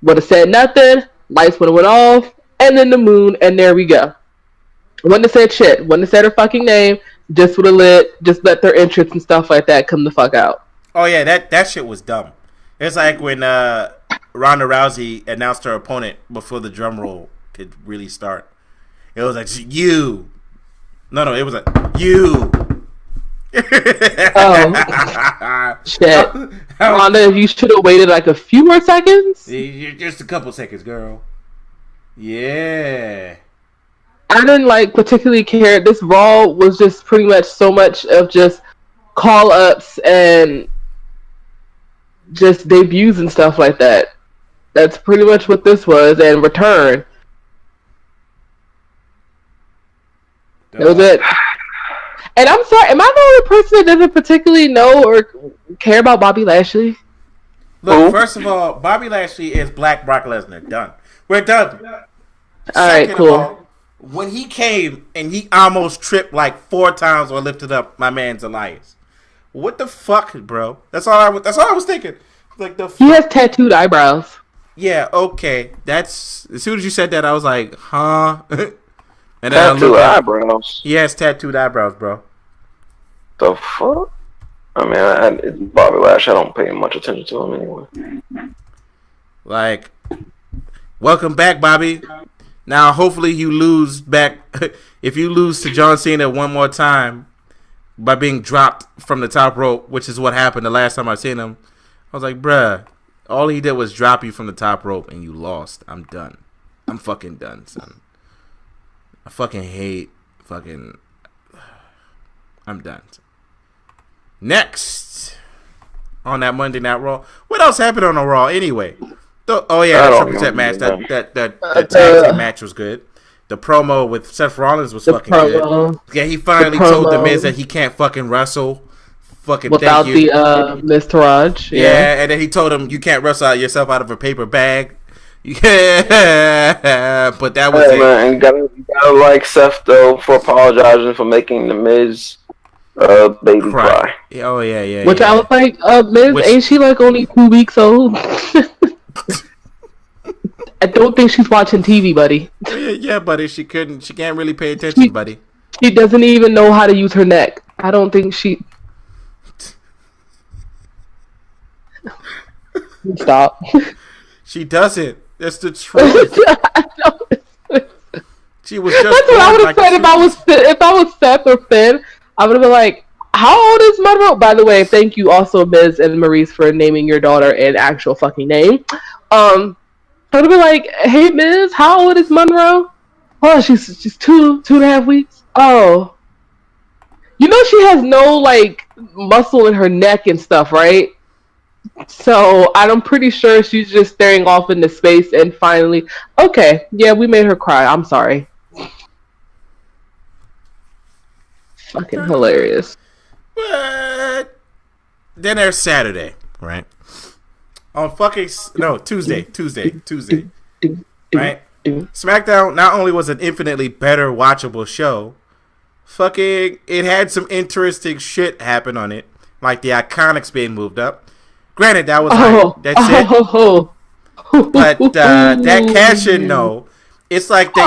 Would have said nothing. Lights would have went off, and then the moon, and there we go. Wouldn't have said shit. Wouldn't have said her fucking name. Just would have just let their entrance and stuff like that come the fuck out. Oh yeah, that shit was dumb. It's like when Ronda Rousey announced her opponent before the drum roll could really start. It was like you. No, it was like you. Oh shit, Ronda! You should have waited like a few more seconds. Just a couple seconds, girl. Yeah. I didn't particularly care. This Raw was just pretty much so much of just call ups and just debuts and stuff like that. That's pretty much what this was, and return. That was it. And I'm sorry, am I the only person that doesn't particularly know or care about Bobby Lashley? Look, first of all, Bobby Lashley is Black Brock Lesnar. Done. We're done. All right, cool. All, when he came and he almost tripped like 4 times or lifted up my man's Elias. What the fuck, bro? That's all I was thinking. Like the he has tattooed eyebrows. Yeah, okay. That's as soon as you said that, I was like, huh? And tattooed eyebrows. He has tattooed eyebrows, bro. The fuck? I mean, it's Bobby Lashley. I don't pay much attention to him anyway. Like, welcome back, Bobby. Now, hopefully, you lose back. If you lose to John Cena one more time by being dropped from the top rope, which is what happened the last time I seen him, I was like, bruh, All he did was drop you from the top rope and you lost. I'm done. I'm fucking done, son. I fucking hate fucking... I'm done. Next, on that Monday Night Raw. What else happened on the Raw anyway? Oh yeah, the triple threat match. That tag team match was good. The promo with Seth Rollins was fucking good. Yeah, he finally told The Miz that he can't fucking wrestle. Fucking without thank you. the Mr. Raj. Yeah, and then he told him you can't wrestle yourself out of a paper bag. Yeah, but that was it. Man, you gotta like Seth though for apologizing for making The Miz baby cry. Oh yeah. Which I was like, Miz, ain't she like only 2 weeks old? I don't think she's watching TV, buddy. Yeah, buddy. She can't really pay attention, buddy. She doesn't even know how to use her neck. I don't think she. Stop. She doesn't. That's the truth. She was just. That's what I would have said if I was Seth or Finn. I would have been like, "How old is Monroe?" By the way, thank you also, Miz and Maurice, for naming your daughter an actual fucking name. I would have been like, "Hey, Miz, how old is Monroe?" Oh, she's 2.5 weeks. Oh, you know she has no like muscle in her neck and stuff, right? So I'm pretty sure she's just staring off into space and finally, okay, yeah, we made her cry. I'm sorry. Fucking hilarious. But then there's Saturday, right? On fucking Tuesday, right? SmackDown not only was an infinitely better watchable show, fucking it had some interesting shit happen on it, like the Iconics being moved up. Granted, that was that's it. But that cash-in, no, it's like they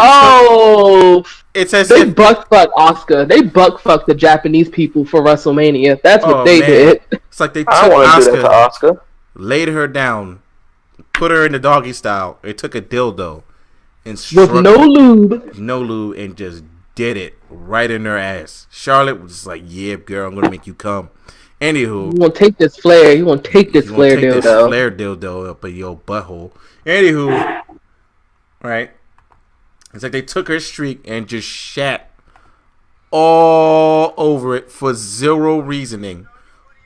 it's as they if buck fuck Asuka. They buck fuck the Japanese people for WrestleMania. That's what they did. It's like they took Asuka, laid her down, put her in the doggy style, and took a dildo and with no lube, and just did it right in her ass. Charlotte was just like, "Yeah, girl, I'm gonna make you come." Anywho, you won't take this flare. You won't take this flare dildo. This flare dildo up in your butthole. Anywho, right? It's like they took her streak and just shat all over it for zero reasoning.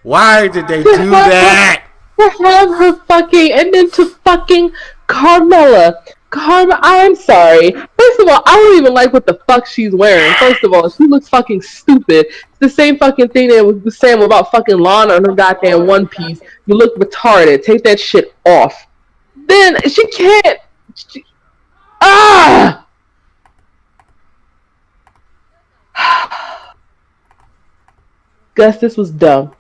Why did they do that? To have her fucking, and then to fucking Carmella. I'm sorry. First of all, I don't even like what the fuck she's wearing. First of all, she looks fucking stupid. It's the same fucking thing that was saying about fucking Lana and her goddamn One Piece. You look retarded. Take that shit off. Then she can't. Gus, this was dumb.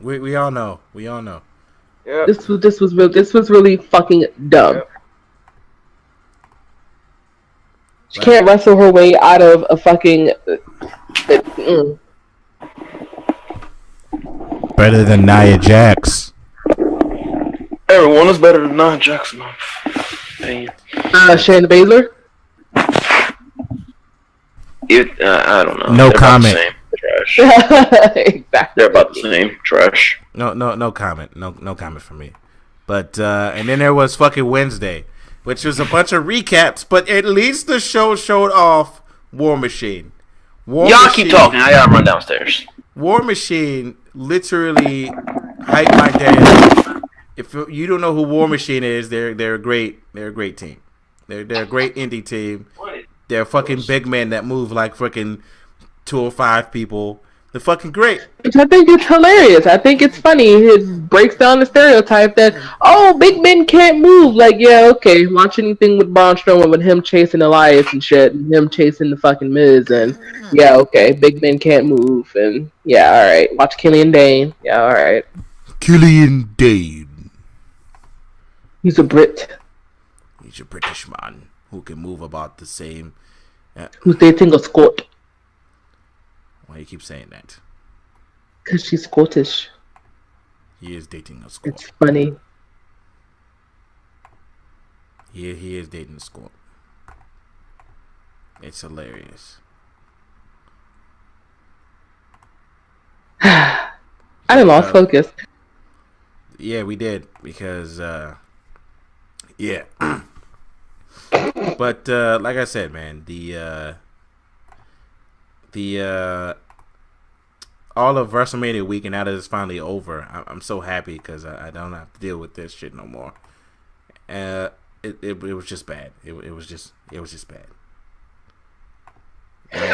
We all know. We all know. Yeah. This was really fucking dumb. Yep. She can't wrestle her way out of a fucking. Better than Nia Jax. Everyone is better than Nia Jax. Shayna Baszler. I don't know. No comment. Trash. Exactly. They're about the same. Trash. No comment. No comment from me. But and then there was fucking Wednesday, which was a bunch of recaps. But at least the show showed off War Machine. Y'all keep talking. I gotta run downstairs. War Machine literally hyped my dad. If you don't know who War Machine is, they're a great team. They're a great indie team. They're fucking big men that move like freaking 205 people. They're fucking great. Which I think it's hilarious. I think it's funny. It breaks down the stereotype that, big men can't move. Like, yeah, okay. Watch anything with Braun Strowman with him chasing Elias and shit, and him chasing the fucking Miz, and yeah, okay. Big men can't move, and yeah, alright. Watch Killian Dane. Yeah, alright. Killian Dane. He's a Brit. He's a British man who can move about the same. Who's dating a Scot. Why do you keep saying that? Because she's Scottish. He is dating a Scot. It's funny. He is dating a Scot. It's hilarious. I done lost focus. Yeah, we did because yeah. But like I said, man, the all of WrestleMania weekend, now that it's finally over, I'm so happy because I don't have to deal with this shit no more. It was just bad. It was just bad.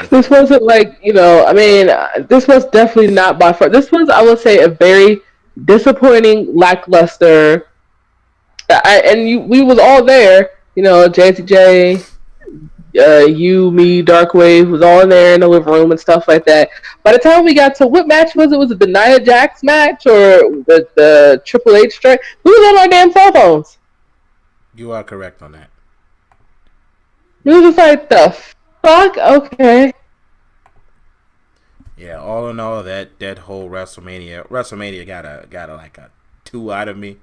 This wasn't like, I mean, this was definitely not by far. This was, I would say, a very disappointing, lackluster. We was all there, JTJ, you, me, Darkwave was all in there in the living room and stuff like that. By the time we got to what match was it? Was it the Nia Jax match or the Triple H strike? We was on our damn cell phones. You are correct on that. It was just like, the fuck? Okay. Yeah, all in all, that whole WrestleMania got a like a 2 out of me,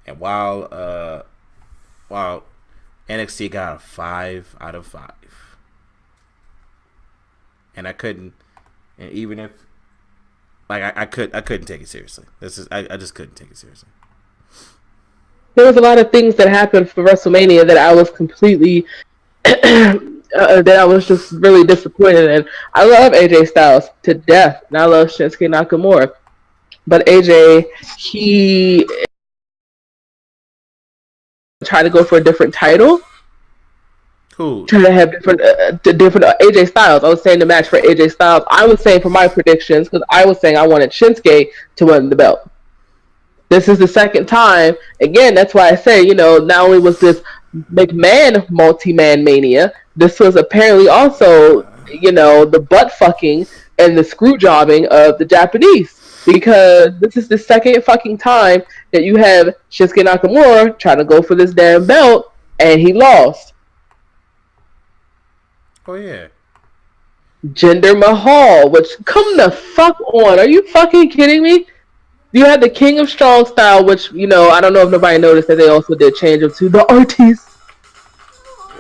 and while NXT got a 5 out of 5, and I couldn't, and even if like I couldn't take it seriously. I just couldn't take it seriously. There was a lot of things that happened for WrestleMania that I was completely that I was just really disappointed in. I love AJ Styles to death, and I love Shinsuke Nakamura. But AJ, he tried to go for a different title. Cool. Trying to have different AJ Styles. I was saying the match for AJ Styles. I was saying for my predictions, because I was saying I wanted Shinsuke to win the belt. This is the second time. Again, that's why I say, not only was this McMahon multi-man mania, this was apparently also, the butt fucking and the screw jobbing of the Japanese. Because this is the second fucking time that you have Shinsuke Nakamura trying to go for this damn belt, and he lost. Oh, yeah. Jinder Mahal, which, come the fuck on. Are you fucking kidding me? You had the King of Strong Style, which, I don't know if nobody noticed that they also did change him to the artist.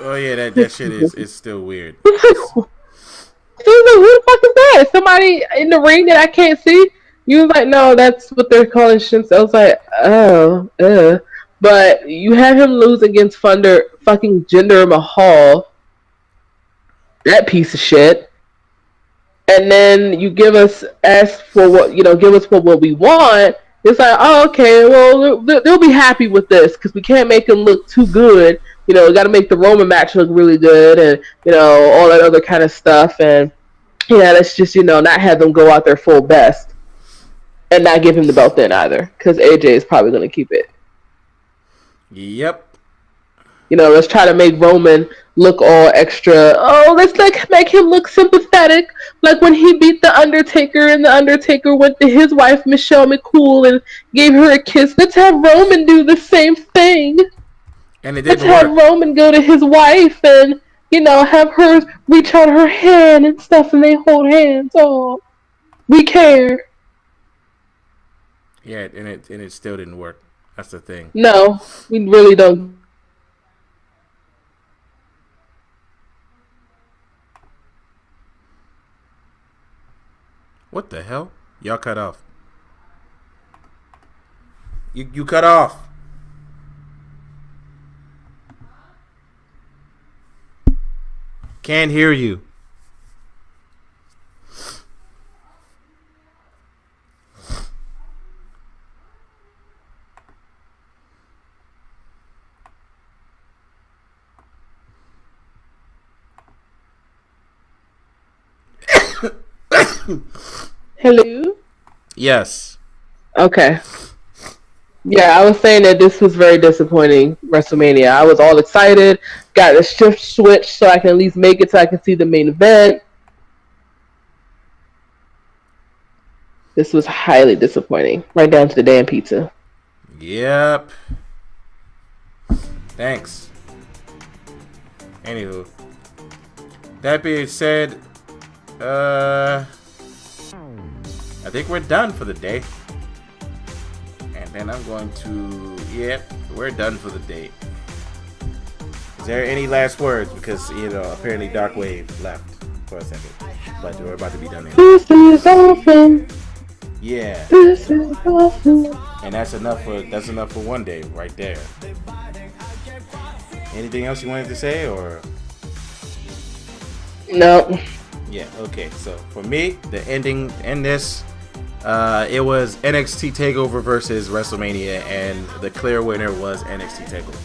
Oh, yeah, that shit is still weird. So who the fuck is that? Somebody in the ring that I can't see? You was like, no, that's what they're calling Shinsuke. I was like, oh. But you have him lose against fucking Jinder Mahal. That piece of shit. And then you ask for what, give us what we want. It's like, oh, okay, well, they'll be happy with this because we can't make them look too good. We got to make the Roman match look really good and, all that other kind of stuff. And, let's just, not have them go out their full best and not give him the belt then either because AJ is probably going to keep it. Yep. Let's try to make Roman look all extra. Oh, let's make him look sympathetic, like when he beat the Undertaker, and the Undertaker went to his wife Michelle McCool and gave her a kiss. Let's have Roman do the same thing. And it didn't Let's have Roman go to his wife and have her reach out her hand and stuff, and they hold hands. Oh, we care. Yeah, and it still didn't work. That's the thing. No, we really don't. What the hell? Y'all cut off. You cut off. Can't hear you. Hello? Yes. Okay. Yeah, I was saying that this was very disappointing, WrestleMania. I was all excited, got a shift switch so I can at least make it so I can see the main event. This was highly disappointing, right down to the damn pizza. Yep. Thanks. Anywho, that being said, I think we're done for the day. And then I'm going to... Yep, we're done for the day. Is there any last words? Because, apparently Darkwave left for a second. But we're about to be done here. This is awesome. Yeah. This is awesome. And that's enough for one day right there. Anything else you wanted to say, or? No. Yeah, okay. So for me, the ending in this, it was NXT TakeOver versus WrestleMania, and the clear winner was NXT TakeOver.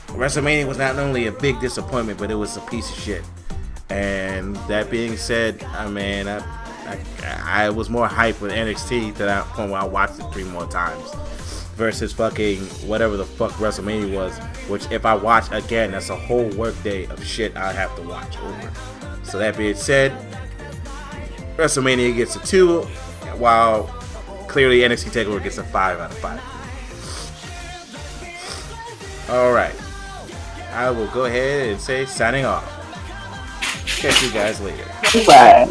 WrestleMania was not only a big disappointment, but it was a piece of shit. And that being said, I was more hyped with NXT to that point where I watched it 3 more times versus fucking whatever the fuck WrestleMania was, which if I watch again, that's a whole work day of shit I have to watch over. So that being said, WrestleMania gets a 2, while clearly NXT TakeOver gets a 5 out of 5. Alright, I will go ahead and say signing off. Catch you guys later. Bye.